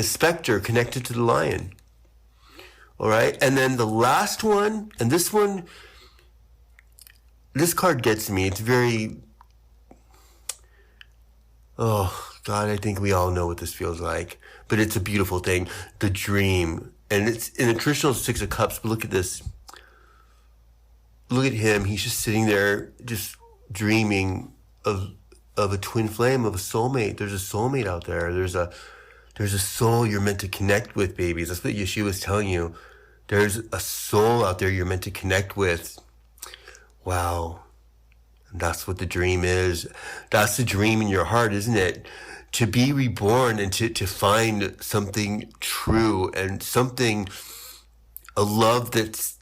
specter connected to the lion. All right? And then the last one, and this one, this card gets me. It's very, oh, God, I think we all know what this feels like. But it's a beautiful thing. The dream. And it's in the traditional Six of Cups, but look at this. Look at him. He's just sitting there, just dreaming of a twin flame, of a soulmate. There's a soulmate out there. There's a soul you're meant to connect with, babies. That's what Yeshua is telling you. There's a soul out there you're meant to connect with. Wow. And that's what the dream is. That's the dream in your heart, isn't it? To be reborn and to find something true and something, a love that's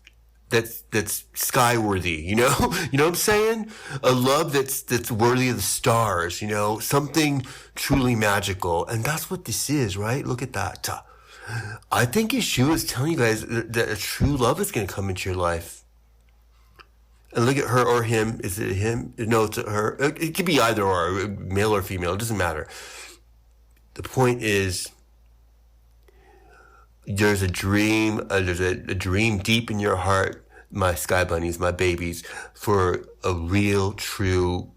skyworthy, you know what I'm saying? A love that's worthy of the stars, something truly magical. And that's what this is, right? Look at that. I think Yeshua is telling you guys that a true love is going to come into your life. And look at her or him. Is it him? No, it's her. It could be either or, male or female. It doesn't matter. The point is, there's a dream. There's a dream deep in your heart, my sky bunnies, my babies, for a real, true,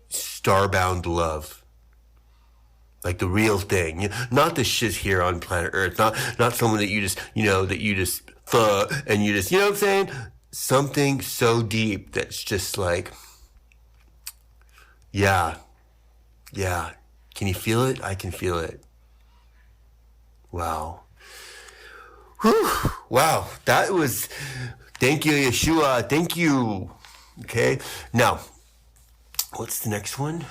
starbound love. Like the real thing. Not the shit here on planet Earth. Not someone that you just, and you just, you know what I'm saying? Something so deep that's just like, yeah. Can you feel it? I can feel it. Wow. Whew. Wow. That was, thank you, Yeshua. Thank you. Okay. Now, what's the next one?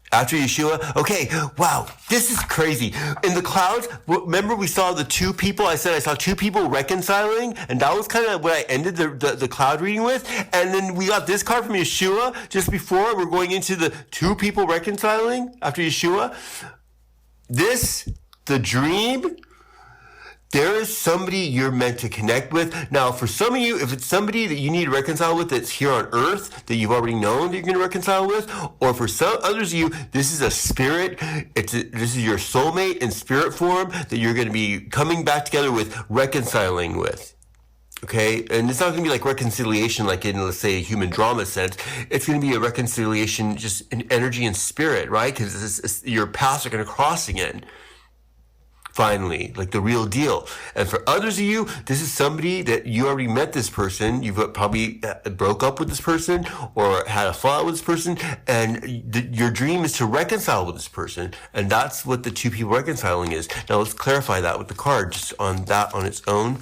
After Yeshua? Okay, wow, this is crazy. In the clouds, remember we saw the two people? I said I saw two people reconciling, and that was kind of what I ended the cloud reading with. And then we got this card from Yeshua just before. We're going into the two people reconciling after Yeshua. The dream, there is somebody you're meant to connect with. Now, for some of you, if it's somebody that you need to reconcile with that's here on earth, that you've already known that you're going to reconcile with, or for some others of you, this is a spirit, this is your soulmate in spirit form that you're going to be coming back together with, reconciling with. Okay? And it's not going to be like reconciliation like in, let's say, a human drama sense. It's going to be a reconciliation just in energy and spirit, right? Because your paths are going to cross again. Finally, like the real deal. And for others of you, this is somebody that you already met this person. You've probably broke up with this person or had a fallout with this person. And your dream is to reconcile with this person. And that's what the two people reconciling is. Now let's clarify that with the card, just on that on its own.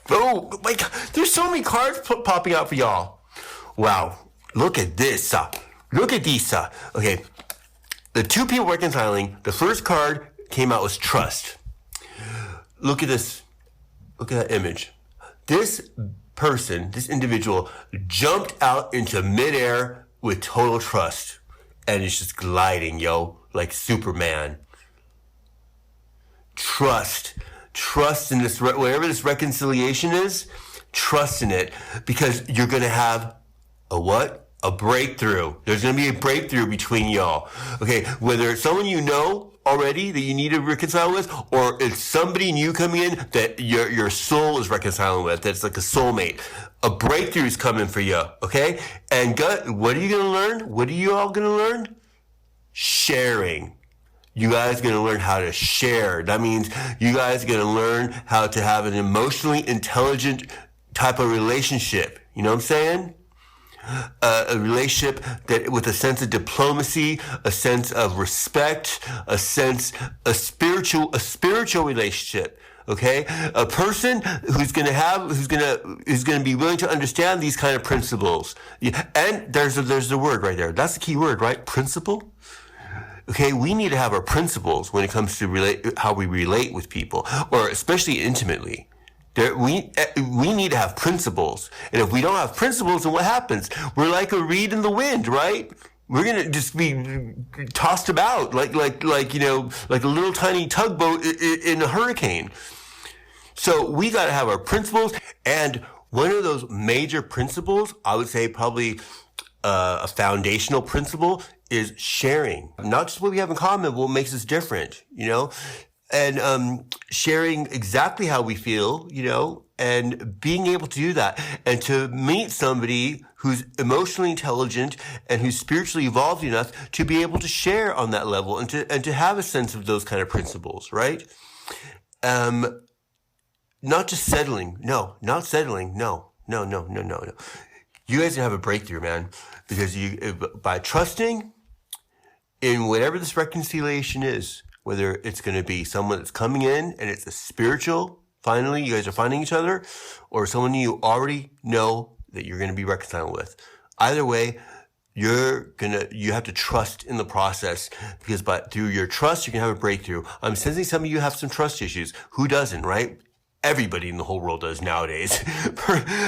Oh my God, there's so many cards popping out for y'all. Wow, look at this. Look at these. Okay, the two people reconciling, the first card came out was trust. Look at this. Look at that image. This person, this individual, jumped out into midair with total trust. And it's just gliding, like Superman. Trust in this, whatever this reconciliation is, trust in it, because you're going to have a what? A breakthrough. There's going to be a breakthrough between y'all. Okay, whether it's someone you know already that you need to reconcile with, or it's somebody new coming in that your soul is reconciling with, that's like a soulmate. A breakthrough is coming for you, okay? And what are you going to learn? What are you all going to learn? Sharing. You guys are going to learn how to share. That means you guys are going to learn how to have an emotionally intelligent type of relationship. You know what I'm saying? A relationship that with a sense of diplomacy, a sense of respect, a spiritual relationship. Okay, a person who's going to be willing to understand these kind of principles. Yeah, and there's the word right there. That's the key word, right? Principle. Okay, we need to have our principles when it comes to how we relate with people, or especially intimately. We need to have principles, and if we don't have principles, then what happens? We're like a reed in the wind, right? We're gonna just be tossed about like a little tiny tugboat in a hurricane. So we got to have our principles, and one of those major principles, I would say probably a foundational principle, is sharing. Not just what we have in common, but what makes us different, and sharing exactly how we feel, and being able to do that, and to meet somebody who's emotionally intelligent and who's spiritually evolved enough to be able to share on that level, and to have a sense of those kind of principles, right? Not just settling. No, not settling. No. You guys have a breakthrough, man, because by trusting in whatever this reconciliation is, whether it's going to be someone that's coming in and it's a spiritual, finally you guys are finding each other, or someone you already know that you're going to be reconciling with. Either way, you have to trust in the process, because through your trust, you can have a breakthrough. I'm sensing some of you have some trust issues. Who doesn't, right? Everybody in the whole world does nowadays.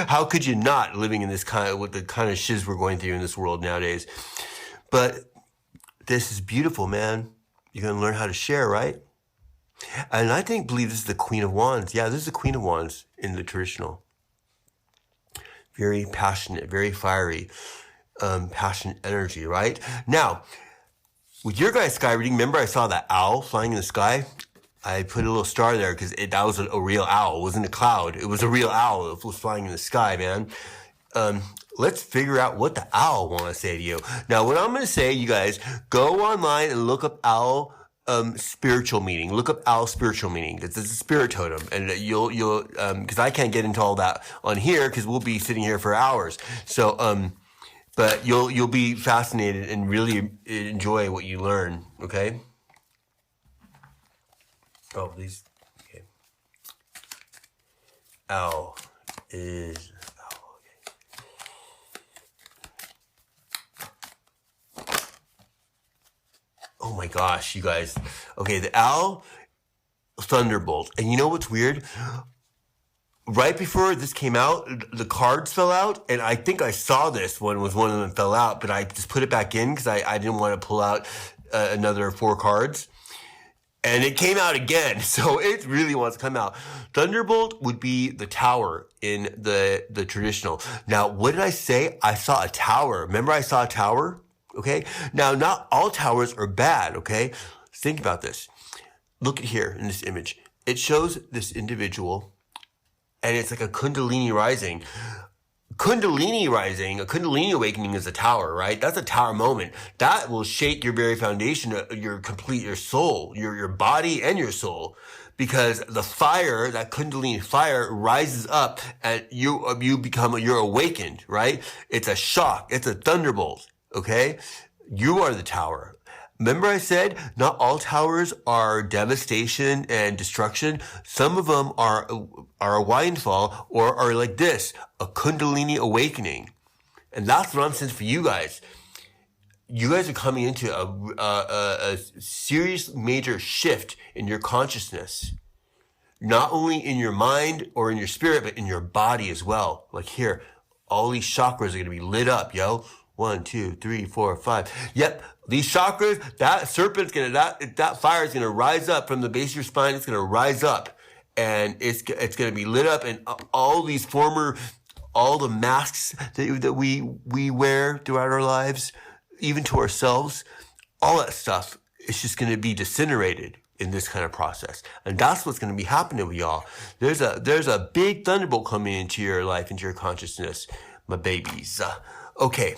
How could you not, living in with the kind of shiz we're going through in this world nowadays? But this is beautiful, man. You're going to learn how to share, right? And I believe this is the Queen of Wands. Yeah, this is the Queen of Wands in the traditional. Very passionate, very fiery, passionate energy, right? Now, with your guys' sky reading, remember I saw that owl flying in the sky? I put a little star there because that was a real owl. It wasn't a cloud. It was a real owl that was flying in the sky, man. Let's figure out what the owl want to say to you. Now, what I'm going to say, you guys, go online and look up owl spiritual meaning. Look up owl spiritual meaning. It's a spirit totem, and you'll because I can't get into all that on here because we'll be sitting here for hours. So, but you'll be fascinated and really enjoy what you learn. Okay. Oh, these. Okay. Owl is. Oh my gosh, you guys. Okay, the owl, thunderbolt. And you know what's weird? Right before this came out, the cards fell out. And I think I saw this one of them fell out, but I just put it back in because I didn't want to pull out another 4 cards. And it came out again, so it really wants to come out. Thunderbolt would be the tower in the traditional. Now, what did I say? I saw a tower. Remember I saw a tower? Okay? Now, not all towers are bad, okay? Think about this. Look at here in this image. It shows this individual, and it's like a Kundalini rising. A Kundalini awakening is a tower, right? That's a tower moment. That will shake your very foundation, your soul, your body and your soul. Because the fire, that Kundalini fire rises up and you're awakened, right? It's a shock. It's a thunderbolt, okay? You are the tower. Remember I said not all towers are devastation and destruction. Some of them are a windfall or are like this, a Kundalini awakening. And that's what I'm saying for you guys. You guys are coming into a serious major shift in your consciousness. Not only in your mind or in your spirit, but in your body as well. Like here, all these chakras are going to be lit up, yo. 1, 2, 3, 4, 5. Yep. These chakras, that serpent's that fire is gonna rise up from the base of your spine. It's gonna rise up, and it's gonna be lit up, and all the masks that we wear throughout our lives, even to ourselves, all that stuff, it's just gonna be disintegrated in this kind of process, and that's what's gonna be happening with y'all. There's a big thunderbolt coming into your life, into your consciousness, my babies. Okay.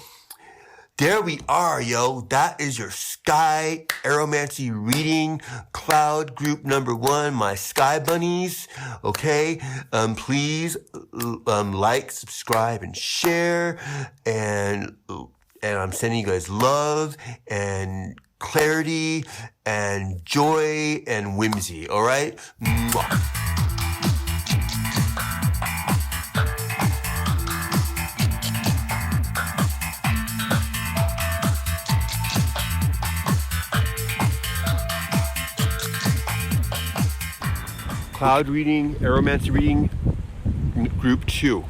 There we are, yo. That is your Sky Aeromancy reading, cloud group number 1, my Sky Bunnies. Okay, please like, subscribe, and share. And I'm sending you guys love and clarity and joy and whimsy. All right. Mwah. Cloud reading, Aeromancy reading, group 2.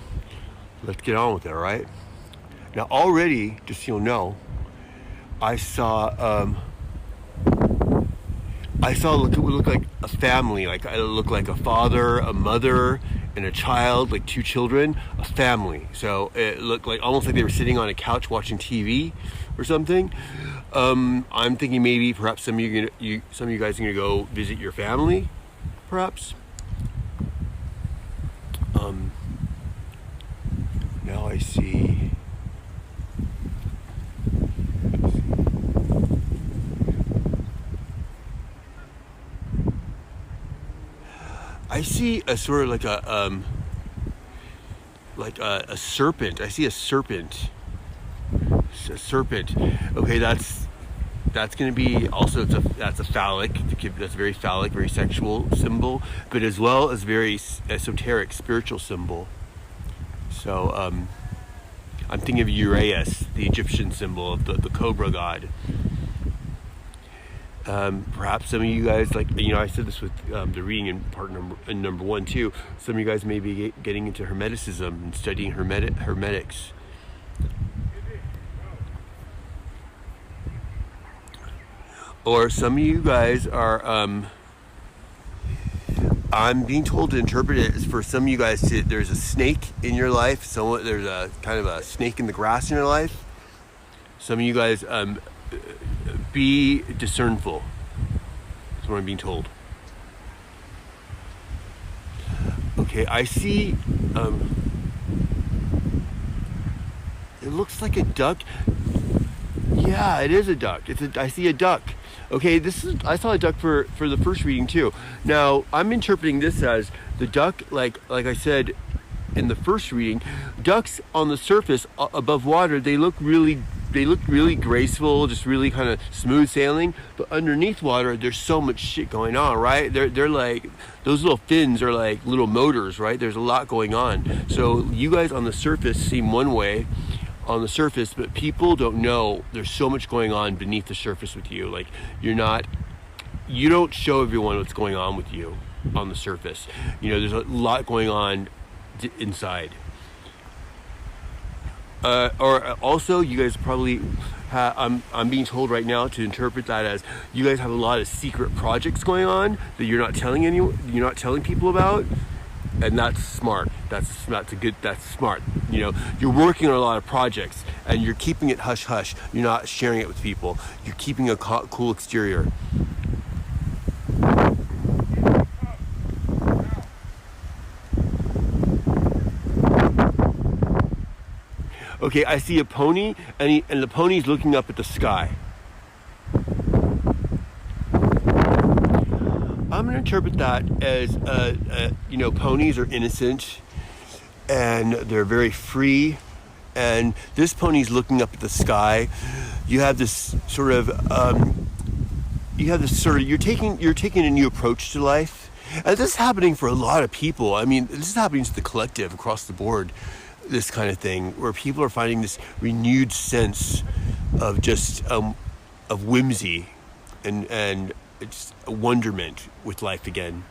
Let's get on with it, all right? Now already, just so you'll know, I saw it looked like a family. Like it looked like a father, a mother, and a child, like 2 children, a family. So it looked like almost like they were sitting on a couch watching TV or something. I'm thinking maybe perhaps some of you guys are gonna go visit your family, perhaps. Now I see. I see a sort of like a serpent. I see a serpent. A serpent. Okay, that's going to be also that's a phallic. That's a very phallic, very sexual symbol, but as well as very esoteric, spiritual symbol. So I'm thinking of Uraeus, the Egyptian symbol of the cobra god. Perhaps some of you guys, like, I said this with the reading in part number 1 too. Some of you guys may be getting into Hermeticism and studying Hermetics. Or some of you guys are, I'm being told to interpret it as for some of you guys there's a snake in your life. There's a kind of a snake in the grass in your life. Some of you guys, be discernful. That's what I'm being told. Okay, I see, it looks like a duck. Yeah, it is a duck. I see a duck. Okay, I saw a duck for the first reading too. Now, I'm interpreting this as the duck, like I said in the first reading, ducks on the surface above water, they look really graceful, just really kind of smooth sailing. But underneath water, there's so much shit going on, right? They're like, those little fins are like little motors, right? There's a lot going on. So you guys on the surface seem one way on the surface, but people don't know there's so much going on beneath the surface with you. Like you don't show everyone what's going on with you on the surface. There's a lot going on inside. Or also, you guys probably I'm being told right now to interpret that as you guys have a lot of secret projects going on that you're not telling people about, and that's smart. That's smart. You're working on a lot of projects and you're keeping it hush hush. You're not sharing it with people. You're keeping a cool exterior. Okay, I see a pony, and the pony's looking up at the sky. I'm going to interpret that as, ponies are innocent, and they're very free, and this pony's looking up at the sky. You have this sort of, you're taking a new approach to life, and this is happening for a lot of people. I mean, this is happening to the collective across the board. This kind of thing where people are finding this renewed sense of just of whimsy and just a wonderment with life again.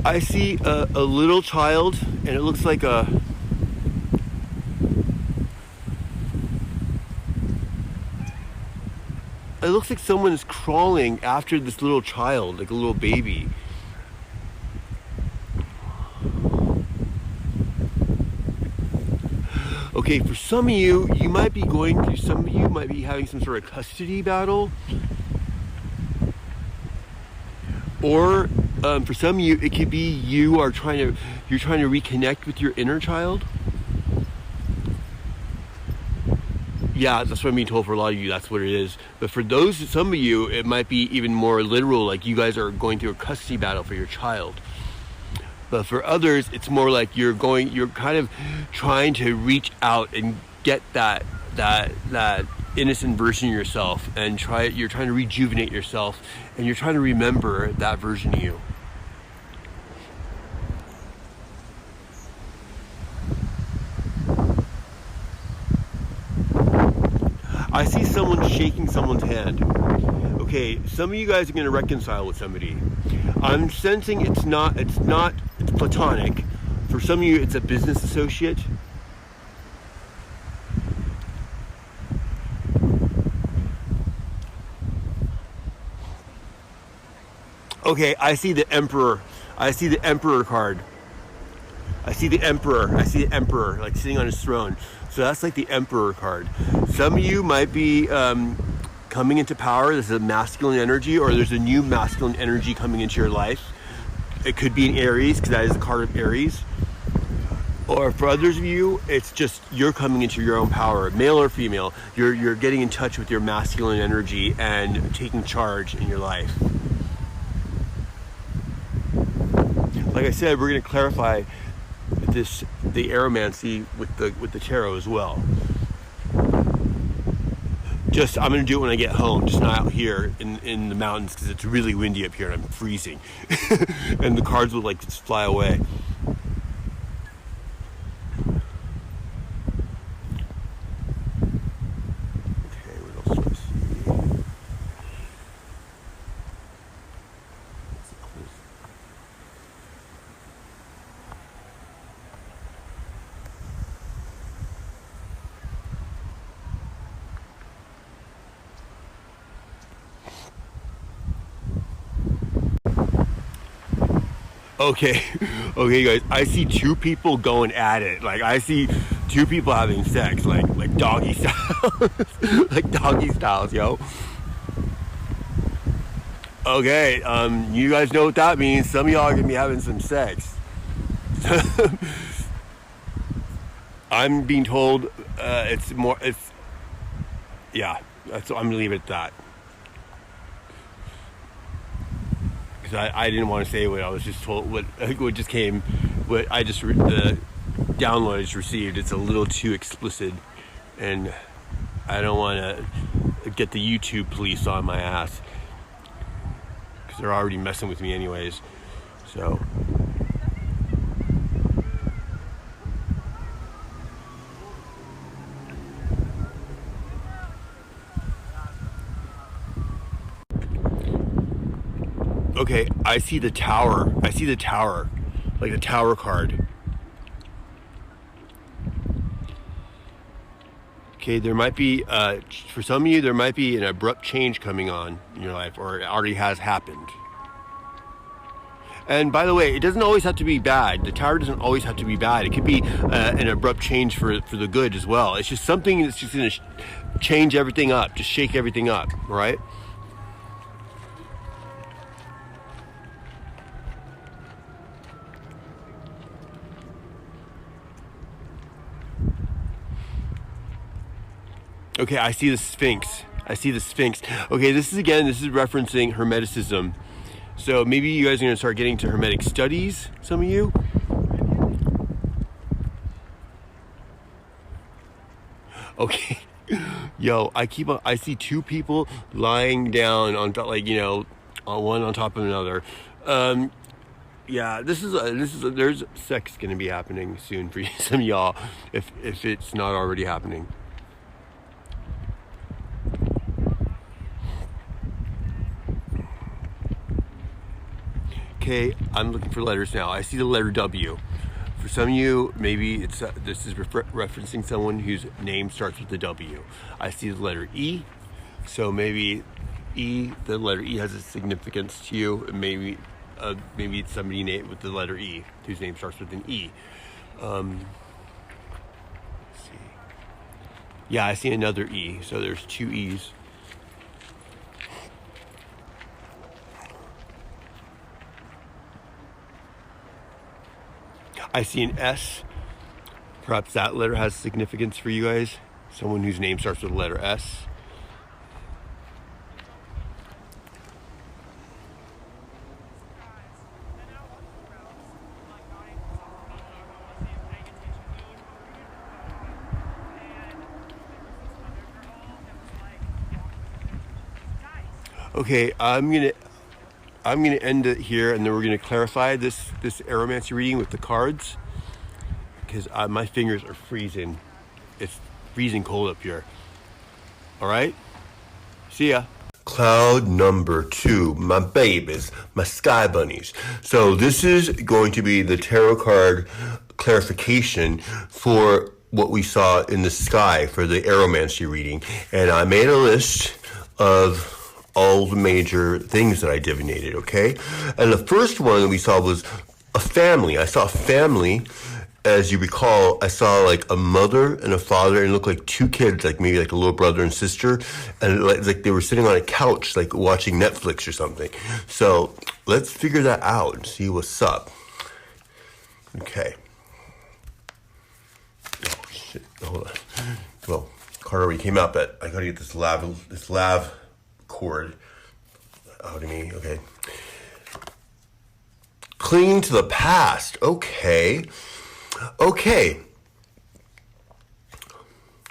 I see a little child, and it looks like someone is crawling after this little child, like a little baby. Okay, for some of you, you might be having some sort of custody battle. Or for some of you, it could be you're trying to reconnect with your inner child. Yeah, that's what I'm being told for a lot of you. That's what it is. But for some of you, it might be even more literal, like you guys are going through a custody battle for your child. But for others, it's more like you're kind of trying to reach out and get that innocent version of yourself, and you're trying to rejuvenate yourself, and you're trying to remember that version of you. I see someone shaking someone's hand. Okay, some of you guys are going to reconcile with somebody. I'm sensing it's platonic. For some of you, it's a business associate. Okay, I see the Emperor. I see the Emperor card. I see the Emperor, like sitting on his throne. So that's like the Emperor card. Some of you might be coming into power. This is a masculine energy, or there's a new masculine energy coming into your life. It could be in Aries, because that is the card of Aries. Or for others of you, it's just you're coming into your own power, male or female. You're getting in touch with your masculine energy and taking charge in your life. Like I said, we're going to clarify the Aeromancy with the tarot as well. I'm going to do it when I get home, just not out here in the mountains, because it's really windy up here and I'm freezing. And the cards will like just fly away. Okay, what else do I see? Okay, guys. I see two people going at it. Like I see two people having sex, like doggy style, like doggy styles, yo. Okay, you guys know what that means. Some of y'all are gonna be having some sex. I'm being told yeah. I'm gonna leave it at that. Because I didn't want to say what I was just told, what just came, what I just, the download I just received. It's a little too explicit, and I don't want to get the YouTube police on my ass, because they're already messing with me anyways, so. Okay, I see the tower, like the tower card. Okay, there might be, for some of you, there might be an abrupt change coming on in your life, or it already has happened. And by the way, it doesn't always have to be bad. The tower doesn't always have to be bad. It could be an abrupt change for the good as well. It's just something that's just going to change everything up, just shake everything up, right? Okay, I see the Sphinx. Okay, this is referencing Hermeticism. So maybe you guys are going to start getting to Hermetic studies, some of you. Okay. Yo, I see two people lying down on top, like, one on top of another. Yeah, there's sex going to be happening soon for some of y'all, if it's not already happening. Okay, I'm looking for letters now. I see the letter W. For some of you, maybe this is referencing someone whose name starts with the W. I see the letter E, so maybe the letter E has a significance to you. Maybe it's somebody named with the letter E, whose name starts with an E. Let's see. Yeah, I see another E. So there's two E's. I see an S. Perhaps that letter has significance for you guys. Someone whose name starts with the letter S. Okay, I'm gonna end it here, and then we're gonna clarify this aeromancy reading with the cards, because my fingers are freezing. It's freezing cold up here. All right, see ya. Cloud number 2, my babies, my sky bunnies. So this is going to be the tarot card clarification for what we saw in the sky for the aeromancy reading, and I made a list of all the major things that I divinated, okay? And the first one that we saw was a family. I saw a family, as you recall. I saw like a mother and a father, and it looked like two kids, like maybe like a little brother and sister, and like they were sitting on a couch, like watching Netflix or something. So let's figure that out and see what's up. Okay. Oh shit, hold on. Well, card already came out, but I gotta get this lav cord out of me. Okay. Clinging to the past. Okay.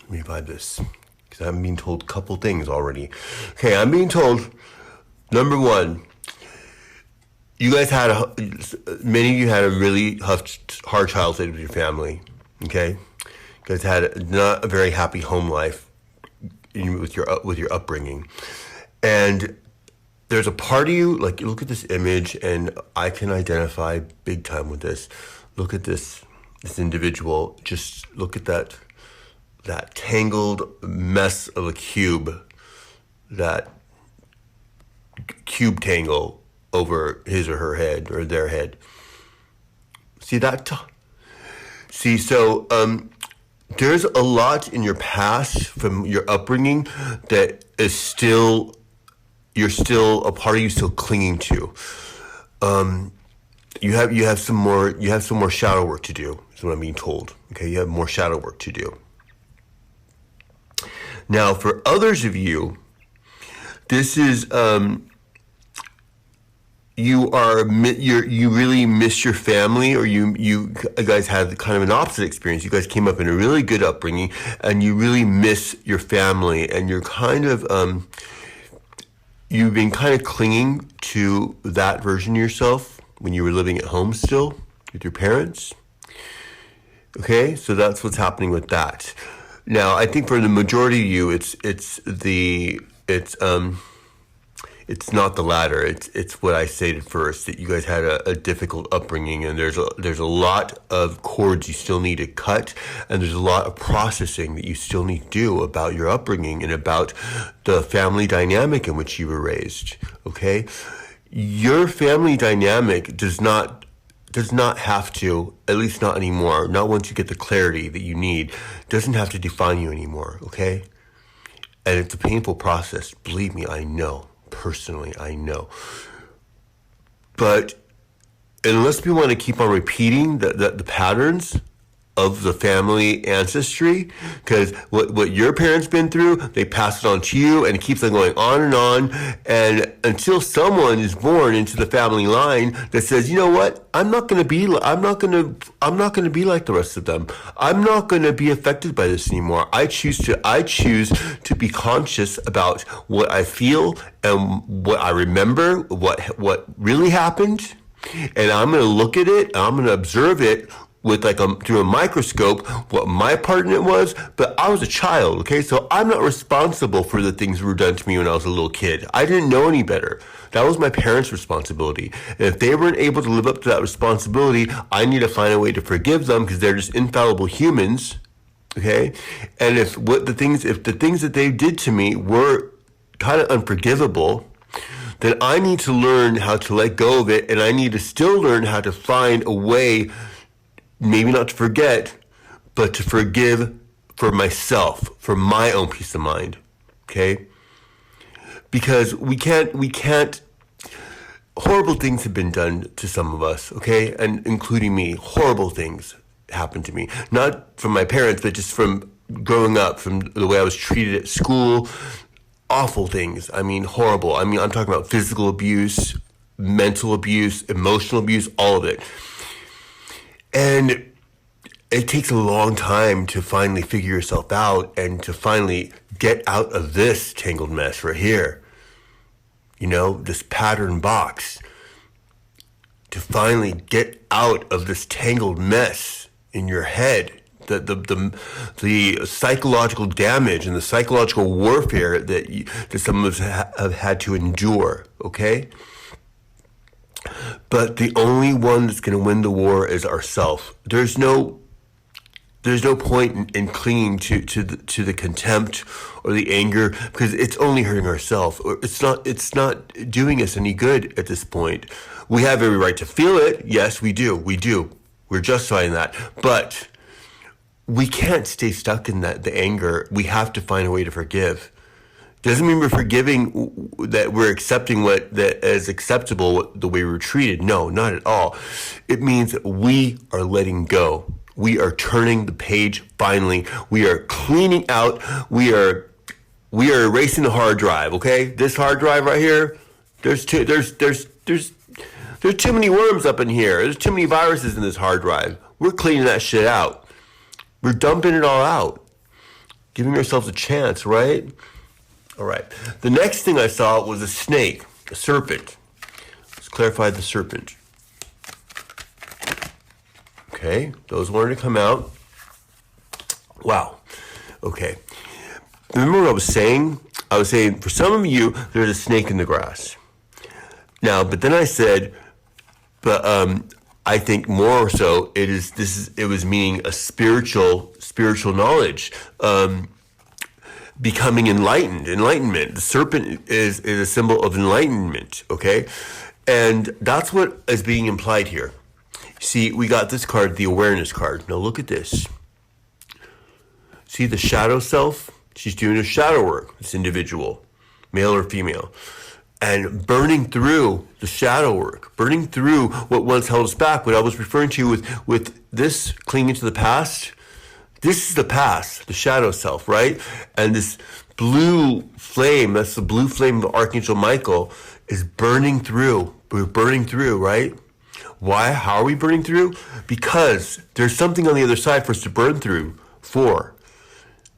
Let me vibe this, because I'm being told a couple things already. Okay, I'm being told, number one, you guys many of you had a really hard childhood with your family. Okay, you guys had not a very happy home life with your upbringing, and there's a part of you, like, look at this image, and I can identify big time with this. Look at this individual. Just look at that tangled mess of a cube, that cube tangle over his or her head or their head. See that? So there's a lot in your past from your upbringing that is still, a part of you still clinging to. You have some more shadow work to do, is what I'm being told. Okay, you have more shadow work to do. Now, for others of you, this is you really miss your family, or you guys had kind of an opposite experience. You guys came up in a really good upbringing, and you really miss your family, and you're kind of you've been kind of clinging to that version of yourself when you were living at home still with your parents. Okay, so that's what's happening with that. Now, I think for the majority of you, it's not the latter. It's what I stated first, that you guys had a difficult upbringing, and there's a lot of cords you still need to cut, and there's a lot of processing that you still need to do about your upbringing and about the family dynamic in which you were raised. Okay, your family dynamic does not have to, at least not anymore, not once you get the clarity that you need, doesn't have to define you anymore. Okay, and it's a painful process. Believe me, I know. Personally, I know. But unless we want to keep on repeating the patterns of the family ancestry, because what your parents been through, they pass it on to you, and it keeps on going on, and until someone is born into the family line that says, you know what, I'm not going to be like the rest of them. I'm not going to be affected by this anymore. I choose to be conscious about what I feel and what I remember, what really happened, and I'm going to look at it, and I'm going to observe it with through a microscope, what my part in it was. But I was a child, okay? So I'm not responsible for the things that were done to me when I was a little kid. I didn't know any better. That was my parents' responsibility. And if they weren't able to live up to that responsibility, I need to find a way to forgive them, because they're just infallible humans, okay? And if the things that they did to me were kind of unforgivable, then I need to learn how to let go of it, and I need to still learn how to find a way, maybe not to forget, but to forgive for myself, for my own peace of mind, okay? Because we can't, horrible things have been done to some of us, okay? And including me, horrible things happened to me. Not from my parents, but just from growing up, from the way I was treated at school. Awful things. I mean, horrible. I mean, I'm talking about physical abuse, mental abuse, emotional abuse, all of it. And it takes a long time to finally figure yourself out and to finally get out of this tangled mess right here. You know, this pattern box. To finally get out of this tangled mess in your head. The psychological damage and the psychological warfare that some of us have had to endure, okay? But the only one that's going to win the war is ourself. There's no point in clinging to the contempt or the anger, because it's only hurting ourselves. It's not doing us any good at this point. We have every right to feel it. Yes, we do. We're justifying that. But we can't stay stuck in the anger. We have to find a way to forgive. Doesn't mean we're forgiving, that we're accepting that is acceptable, the way we were treated. No, not at all. It means that we are letting go. We are turning the page finally. We are cleaning out. We are erasing the hard drive, okay? This hard drive right here, there's too many worms up in here. There's too many viruses in this hard drive. We're cleaning that shit out. We're dumping it all out. Giving ourselves a chance, right? All right. The next thing I saw was a snake, a serpent. Let's clarify the serpent. Okay, those wanted to come out. Wow. Okay. Remember what I was saying? I was saying, for some of you, there's a snake in the grass. Now, but then I said, I think more so it was meaning a spiritual knowledge, becoming enlightenment. The serpent is a symbol of enlightenment, okay? And that's what is being implied here. See, we got this card, the awareness card. Now look at this. See the shadow self? She's doing a shadow work, this individual, male or female. And burning through the shadow work, burning through what once held us back. What I was referring to with this clinging to the past, this is the past, the shadow self, right? And this blue flame, that's the blue flame of Archangel Michael, is burning through. We're burning through, right? Why? How are we burning through? Because there's something on the other side for us to burn through for.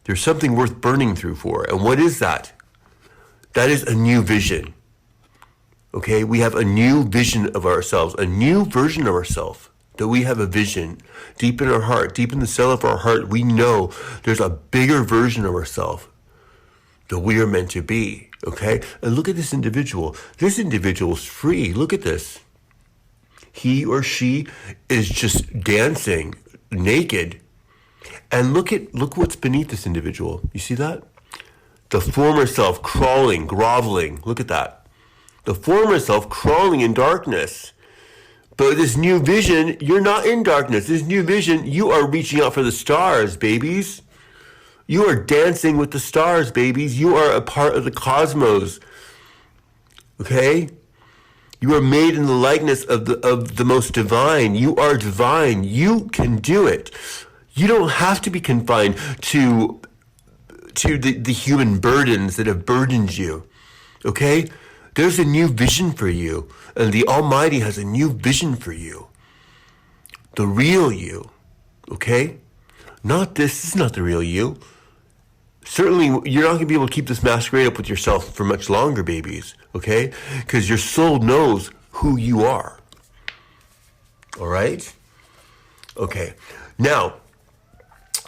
There's something worth burning through for. And what is that? That is a new vision. Okay, we have a new vision of ourselves, a new version of ourselves. That we have a vision deep in our heart, deep in the cell of our heart. We know there's a bigger version of ourselves that we are meant to be. Okay, and look at this individual. This individual is free. Look at this. He or she is just dancing naked. And look what's beneath this individual. You see that? The former self crawling, groveling. Look at that. The former self crawling in darkness. But this new vision, you're not in darkness. This new vision, you are reaching out for the stars, babies. You are dancing with the stars, babies. You are a part of the cosmos. Okay? You are made in the likeness of the most divine. You are divine. You can do it. You don't have to be confined to the human burdens that have burdened you. Okay? There's a new vision for you. And the Almighty has a new vision for you. The real you. Okay? Not this. This is not the real you. Certainly, you're not going to be able to keep this masquerade up with yourself for much longer, babies. Okay? Because your soul knows who you are. All right? Okay. Now,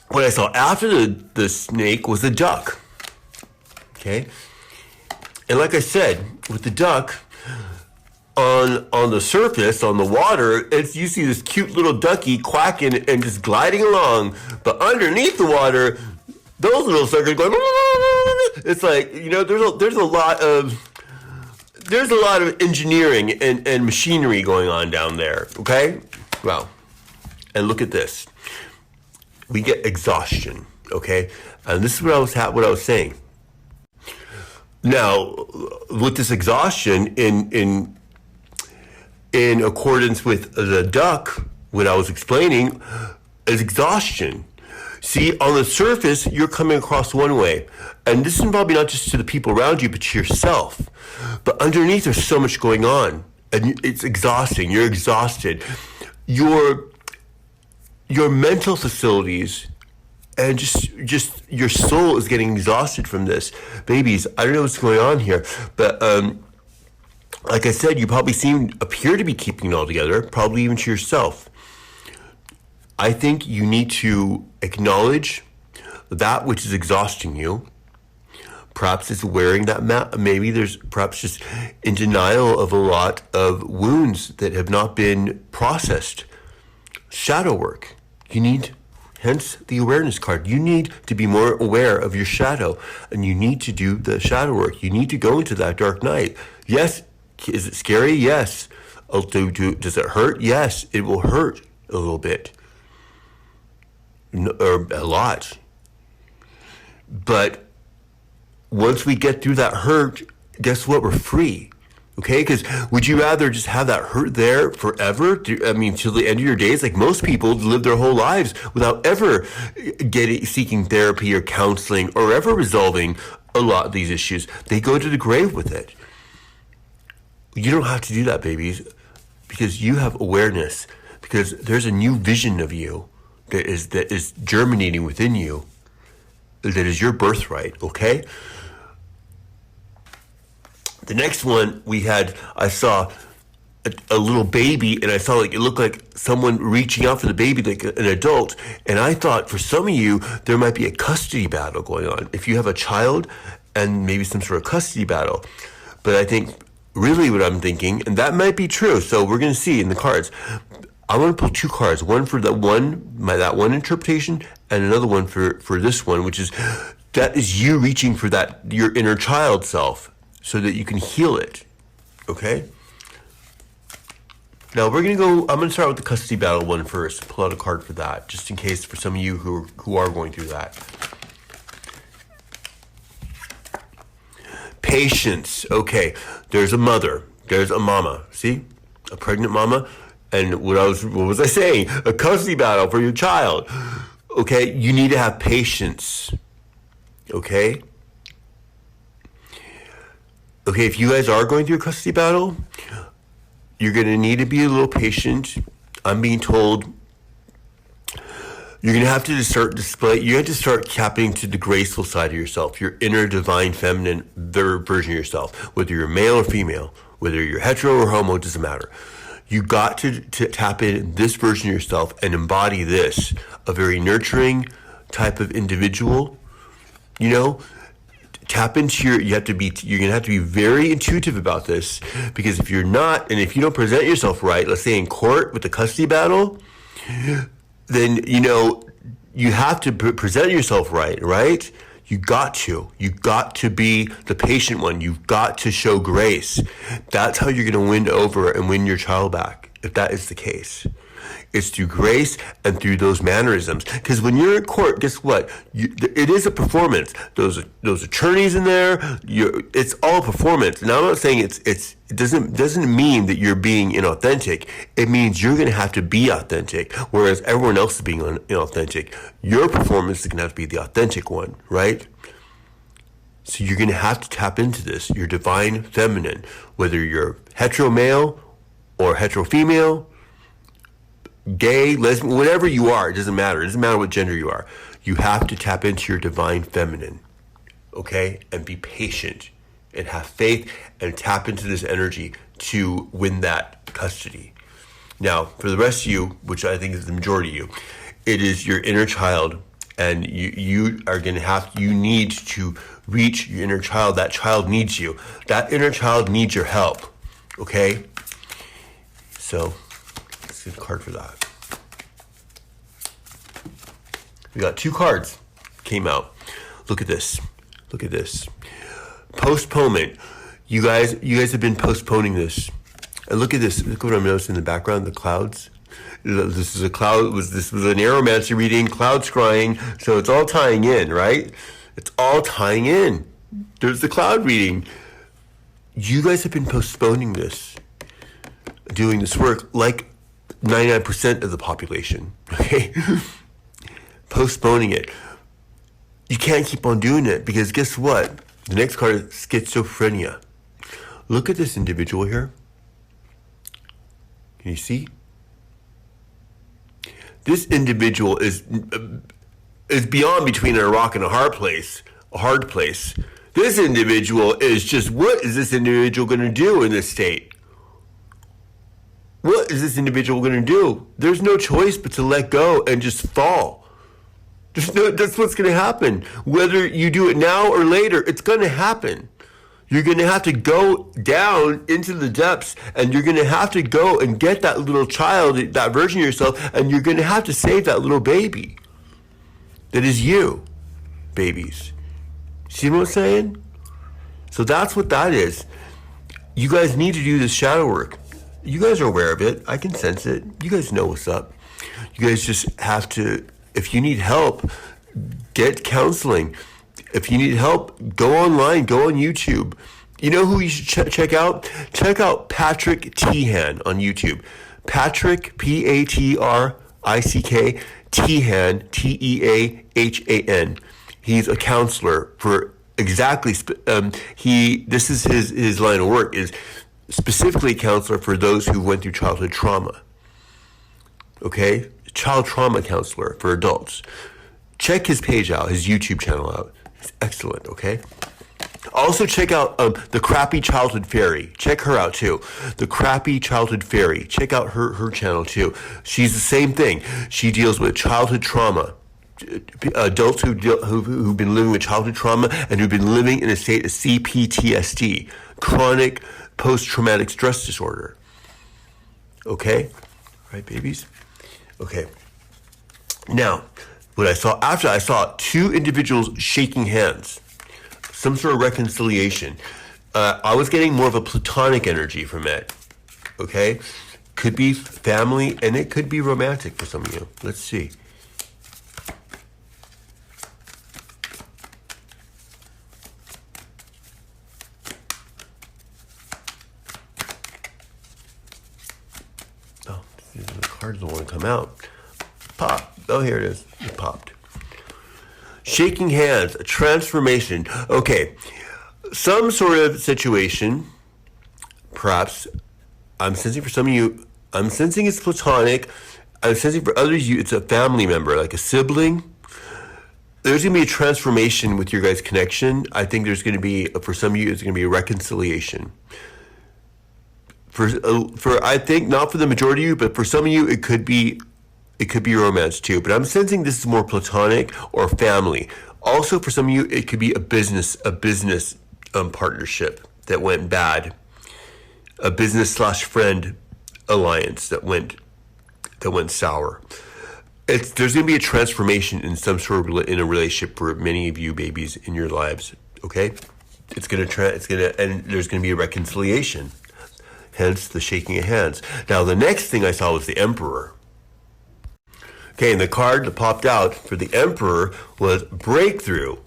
what I saw after the snake was the duck. Okay? And like I said, with the duck, on the surface, on the water, you see this cute little ducky quacking and just gliding along. But underneath the water, those little suckers going. It's like, you know, there's a lot of engineering and machinery going on down there. Okay, wow. And look at this. We get exhaustion. Okay, and this is what I was saying. Now, with this exhaustion, in accordance with the duck, what I was explaining is exhaustion. See, on the surface, you're coming across one way, and this is probably not just to the people around you, but to yourself. But underneath, there's so much going on, and it's exhausting. You're exhausted. Your mental facilities and just your soul is getting exhausted from this. Babies, I don't know what's going on here, but like I said, you probably appear to be keeping it all together, probably even to yourself. I think you need to acknowledge that which is exhausting you. Perhaps it's wearing that mat. Maybe there's perhaps just in denial of a lot of wounds that have not been processed. Shadow work. You need, hence the awareness card. You need to be more aware of your shadow, and you need to do the shadow work. You need to go into that dark night. Yes, is it scary? Yes. Does it hurt? Yes, it will hurt a little bit. Or a lot. But once we get through that hurt, guess what? We're free. Okay? Because would you rather just have that hurt there forever? Till the end of your days? Like most people live their whole lives without ever seeking therapy or counseling or ever resolving a lot of these issues. They go to the grave with it. You don't have to do that, babies, because you have awareness, because there's a new vision of you that is germinating within you, that is your birthright, okay? The next one I saw a little baby, and I saw it looked like someone reaching out for the baby like an adult, and I thought for some of you, there might be a custody battle going on. If you have a child and maybe some sort of custody battle. But I think really what I'm thinking, and that might be true, so we're going to see in the cards. I want to pull two cards, one for that one interpretation, and another one for this one, which is that is you reaching for your inner child self so that you can heal it. Okay? Now I'm going to start with the custody battle one first, pull out a card for that, just in case for some of you who are going through that. Patience. Okay, there's a mother, there's a mama, see? A pregnant mama. And what was I saying? A custody battle for your child. Okay, you need to have patience. Okay? Okay, if you guys are going through a custody battle, you're going to need to be a little patient. I'm being told you're going to have to you have to start tapping to the graceful side of yourself, your inner divine feminine version of yourself, whether you're male or female, whether you're hetero or homo, it doesn't matter. You got to tap in this version of yourself and embody this, a very nurturing type of individual. You know, tap into you're going to have to be very intuitive about this, because if you're not, and if you don't present yourself right, let's say in court with the custody battle, then, you have to present yourself right? You got to be the patient one. You've got to show grace. That's how you're going to win over and win your child back, if that is the case. It's through grace and through those mannerisms. Because when you're in court, guess what? It is a performance. Those attorneys in there, it's all performance. Now, I'm not saying it doesn't mean that you're being inauthentic. It means you're going to have to be authentic, whereas everyone else is being inauthentic. Your performance is going to have to be the authentic one, right? So you're going to have to tap into this, your divine feminine, whether you're hetero male or hetero female, gay, lesbian, whatever you are, it doesn't matter. It doesn't matter what gender you are. You have to tap into your divine feminine, okay? And be patient and have faith and tap into this energy to win that custody. Now, for the rest of you, which I think is the majority of you, it is your inner child, and you need to reach your inner child. That child needs you. That inner child needs your help, okay? So, let's get a card for that. We got two cards came out. Look at this. Postponement. You guys have been postponing this. And look at this. Look what I'm noticing in the background, the clouds. This is this was an Aeromancy reading, cloud scrying, so it's all tying in, right? It's all tying in. There's the cloud reading. You guys have been postponing this, doing this work like 99% of the population, okay? Postponing it. You can't keep on doing it because guess what? The next card is schizophrenia. Look at this individual here. Can you see? This individual is beyond between a rock and a hard place. This individual is just, what is this individual going to do in this state? What is this individual going to do? There's no choice but to let go and just fall. That's what's going to happen. Whether you do it now or later, it's going to happen. You're going to have to go down into the depths, and you're going to have to go and get that little child, that version of yourself, and you're going to have to save that little baby. That is you, babies. See what I'm saying? So that's what that is. You guys need to do this shadow work. You guys are aware of it. I can sense it. You guys know what's up. You guys just have to, if you need help, get counseling. If you need help, go online, go on YouTube. You know who you should check out? Check out Patrick Teahan on YouTube. Patrick, Patrick, Teahan, Teahan. He's a counselor for exactly, this is his line of work, is specifically a counselor for those who went through childhood trauma. Okay? Child trauma counselor for adults. Check his page out, his YouTube channel out. It's excellent, okay? Also check out the Crappy Childhood Fairy. Check her out too. The Crappy Childhood Fairy. Check out her channel too. She's the same thing. She deals with childhood trauma. Adults who've been living with childhood trauma and who've been living in a state of CPTSD, chronic post-traumatic stress disorder. Okay? All right, babies? Okay. Now, what I saw after, I saw two individuals shaking hands, some sort of reconciliation. I was getting more of a platonic energy from it. Okay, could be family and it could be romantic for some of you. Let's see. Oh, the cards don't want to come out. Pop. Oh, here it is. It popped. Shaking hands, a transformation. Okay, some sort of situation, perhaps, I'm sensing for some of you, I'm sensing it's platonic. I'm sensing for others, it's a family member, like a sibling. There's going to be a transformation with your guys' connection. I think there's going to be, for some of you, it's going to be a reconciliation. For I think, not for the majority of you, but for some of you, it could be romance too, but I'm sensing this is more platonic or family. Also, for some of you, it could be a business partnership that went bad, a business/friend alliance that went sour. There's going to be a transformation in some sort of in a relationship for many of you babies in your lives. Okay, and there's going to be a reconciliation. Hence the shaking of hands. Now, the next thing I saw was the Emperor. Okay, and the card that popped out for the Emperor was breakthrough.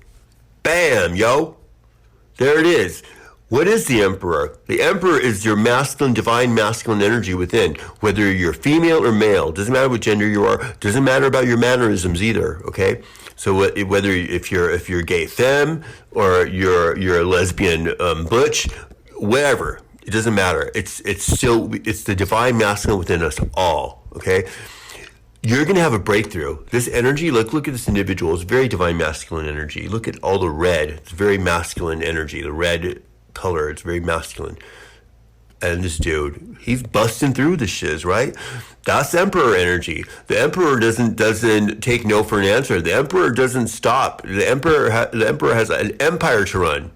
Bam, yo. There it is. What is the Emperor? The Emperor is your masculine, divine masculine energy within. Whether you're female or male, doesn't matter what gender you are, doesn't matter about your mannerisms either, okay? So whether if you're gay femme or you're a lesbian butch, whatever, it doesn't matter. It's the divine masculine within us all, okay? You're going to have a breakthrough. This energy, look at this individual. It's very divine masculine energy. Look at all the red. It's very masculine energy. The red color, it's very masculine. And this dude, he's busting through the shiz, right? That's Emperor energy. The Emperor doesn't take no for an answer. The Emperor doesn't stop. The Emperor has an empire to run.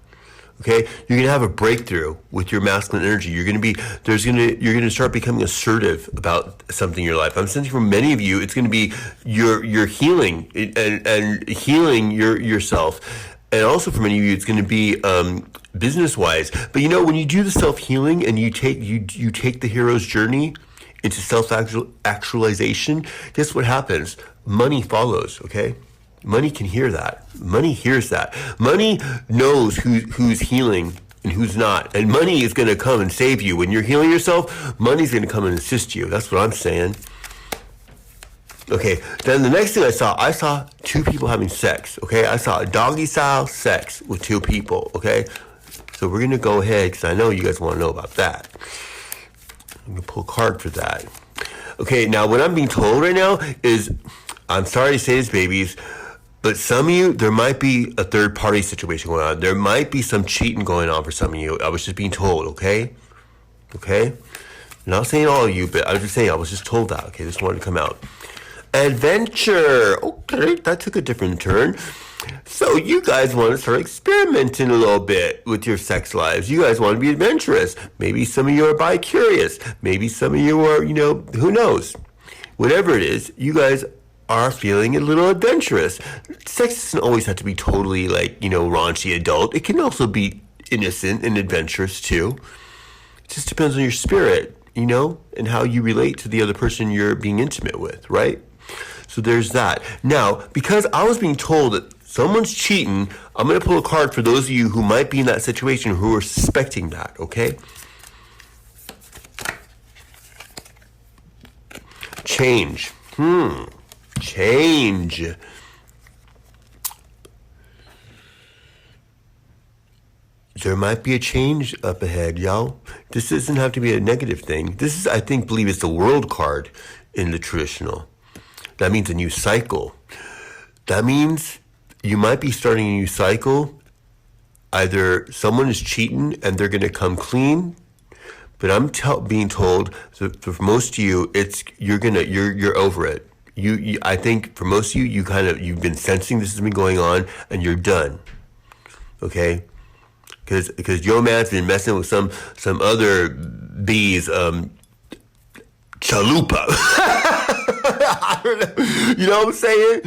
Okay, you're gonna have a breakthrough with your masculine energy. You're gonna start becoming assertive about something in your life. I'm sensing for many of you, it's gonna be your healing and healing yourself, and also for many of you, it's gonna be business wise. But you know, when you do the self healing and you take the hero's journey into self-actualization, guess what happens? Money follows, okay? Money can hear that. Money hears that. Money knows who's healing and who's not. And money is going to come and save you. When you're healing yourself, money's going to come and assist you. That's what I'm saying. Okay, then the next thing I saw two people having sex, okay? I saw doggy style sex with two people, okay? So we're going to go ahead, because I know you guys want to know about that. I'm going to pull a card for that. Okay, now what I'm being told right now is, I'm sorry to say this, babies, but some of you, there might be a third-party situation going on. There might be some cheating going on for some of you. I was just being told, okay? Okay? I'm not saying all of you, but I was just saying, I was just told that, okay? This wanted to come out. Adventure. Okay, that took a different turn. So you guys want to start experimenting a little bit with your sex lives. You guys want to be adventurous. Maybe some of you are bi-curious. Maybe some of you are, who knows? Whatever it is, you guys are feeling a little adventurous. Sex doesn't always have to be totally raunchy adult. It can also be innocent and adventurous too. It just depends on your spirit, and how you relate to the other person you're being intimate with, right? So there's that. Now, because I was being told that someone's cheating, I'm going to pull a card for those of you who might be in that situation, who are suspecting that, okay? Change. Change. There might be a change up ahead, y'all. This doesn't have to be a negative thing. This is, I believe it's the World card in the traditional. That means a new cycle. That means you might be starting a new cycle. Either someone is cheating and they're going to come clean, but I'm being told that for most of you, you're over it. I think for most of you, you've been sensing this has been going on and you're done. Okay? Because your man's been messing with some other bees, chalupa. I don't know. You know what I'm saying?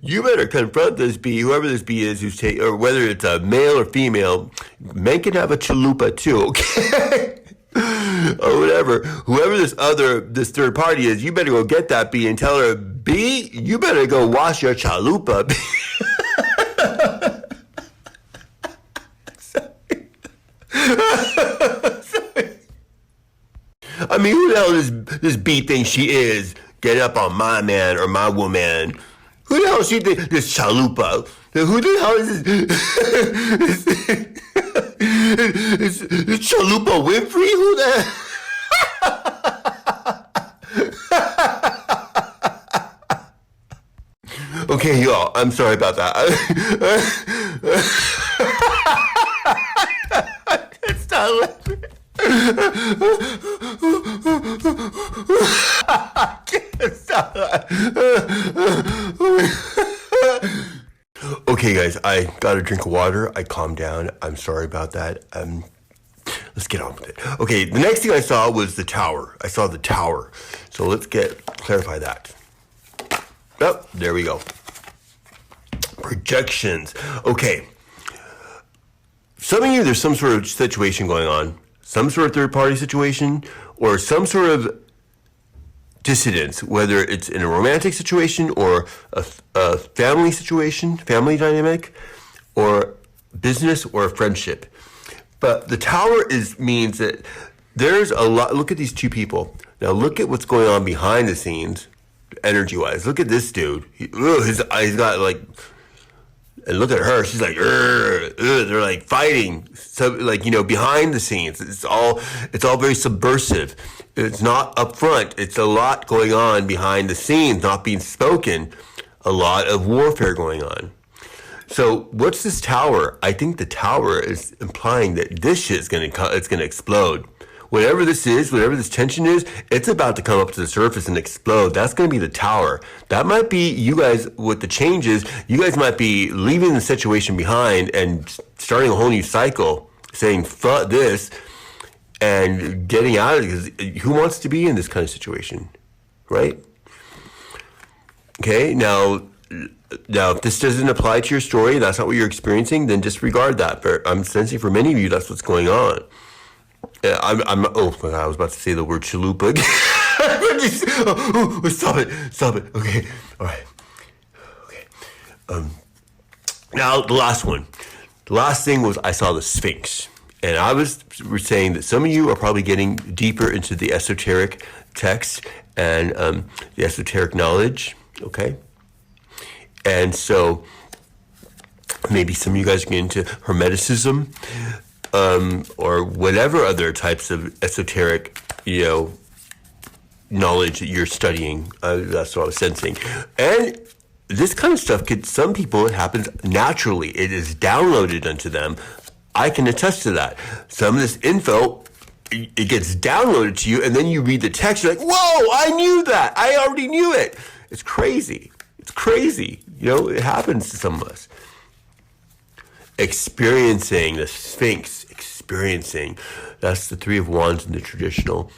You better confront this bee, whoever this bee is, or whether it's a male or female. Men can have a chalupa too, okay? Or whatever. Whoever this third party is, you better go get that bee and tell her, bee, you better go wash your chalupa. I mean, who the hell this bee thinks she is? Get up on my man or my woman. Who the hell she think this chalupa? Who the hell is this chalupa Winfrey? Who the Okay, y'all, I'm sorry about that. It's not laughing. I can't stop. Okay, guys, I got a drink of water. I calmed down. I'm sorry about that. Let's get on with it. Okay, the next thing I saw was the tower. I saw the tower. So let's clarify that. Oh, there we go. Projections. Okay. Some of you, there's some sort of situation going on. Some sort of third-party situation, or some sort of dissidence, whether it's in a romantic situation or a family situation, family dynamic, or business or a friendship. But the tower means that there's a lot. Look at these two people. Now look at what's going on behind the scenes, energy-wise. Look at this dude. He's got like. And look at her. She's like, they're like fighting. So behind the scenes, it's all very subversive. It's not up front. It's a lot going on behind the scenes, not being spoken. A lot of warfare going on. So what's this tower? I think the tower is implying that this shit is gonna explode. Whatever this is, whatever this tension is, it's about to come up to the surface and explode. That's going to be the tower. That might be you guys, with the changes, you guys might be leaving the situation behind and starting a whole new cycle, saying, fuck this, and getting out of it. Because who wants to be in this kind of situation, right? Okay, now if this doesn't apply to your story, that's not what you're experiencing, then disregard that. But I'm sensing for many of you, that's what's going on. Oh my God, I was about to say the word chalupa. Stop it. Okay. All right. Okay. Now the last one. The last thing was I saw the Sphinx. And we're saying that some of you are probably getting deeper into the esoteric text and the esoteric knowledge, okay? And so maybe some of you guys are getting into Hermeticism or whatever other types of esoteric, knowledge that you're studying. That's what I was sensing. And this kind of stuff some people, it happens naturally. It is downloaded onto them. I can attest to that. Some of this info, it gets downloaded to you, and then you read the text, you're like, whoa, I knew that. I already knew it. It's crazy. It happens to some of us. Experiencing the Sphinx, that's the Three of Wands in the traditional.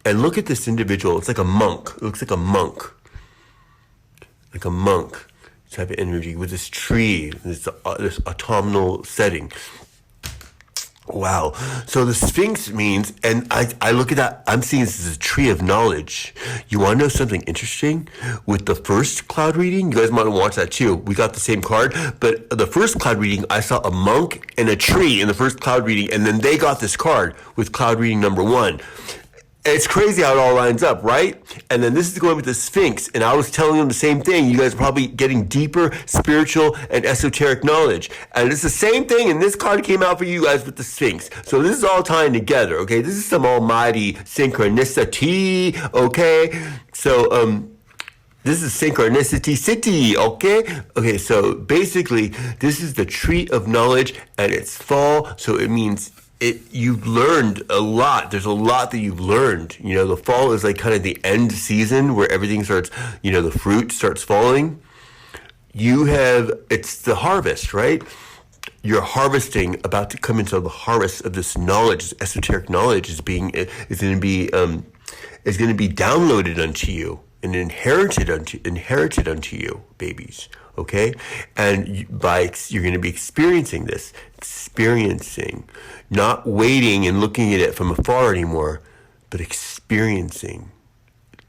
And look at this individual. It's like a monk. It looks like a monk. Like a monk type of energy with this tree, this autumnal setting. Wow. So the Sphinx means, and I look at that, I'm seeing this as a tree of knowledge. You want to know something interesting? With the first cloud reading, you guys might want to watch that too. We got the same card, but the first cloud reading, I saw a monk and a tree in the first cloud reading, and then they got this card with cloud reading number 1. It's crazy how it all lines up, right? And then this is going with the Sphinx, and I was telling them the same thing. You guys are probably getting deeper spiritual and esoteric knowledge. And it's the same thing, and this card came out for you guys with the Sphinx. So this is all tying together, okay? This is some almighty synchronicity, okay? So, this is synchronicity city, okay? Okay, so basically, this is the tree of knowledge, and it's fall, so it means you've learned a lot. There's a lot that you've learned. The fall is like kind of the end season where everything starts, the fruit starts falling. It's the harvest, right? You're harvesting, about to come into the harvest of this knowledge. This esoteric knowledge is going to be downloaded unto you and inherited unto you, babies. Okay, and you're going to be experiencing this, not waiting and looking at it from afar anymore, but experiencing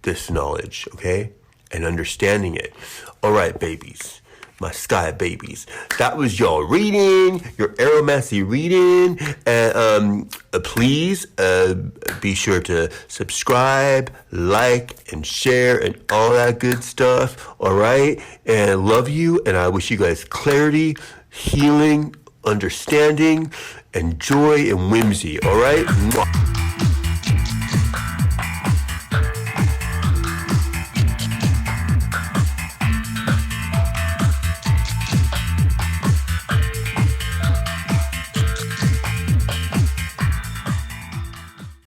this knowledge, okay, and understanding it. All right, babies, my sky babies. That was your reading, your Aeromancy reading. And please be sure to subscribe, like, and share, and all that good stuff. All right, and I love you, and I wish you guys clarity, healing, understanding, and joy and whimsy. All right.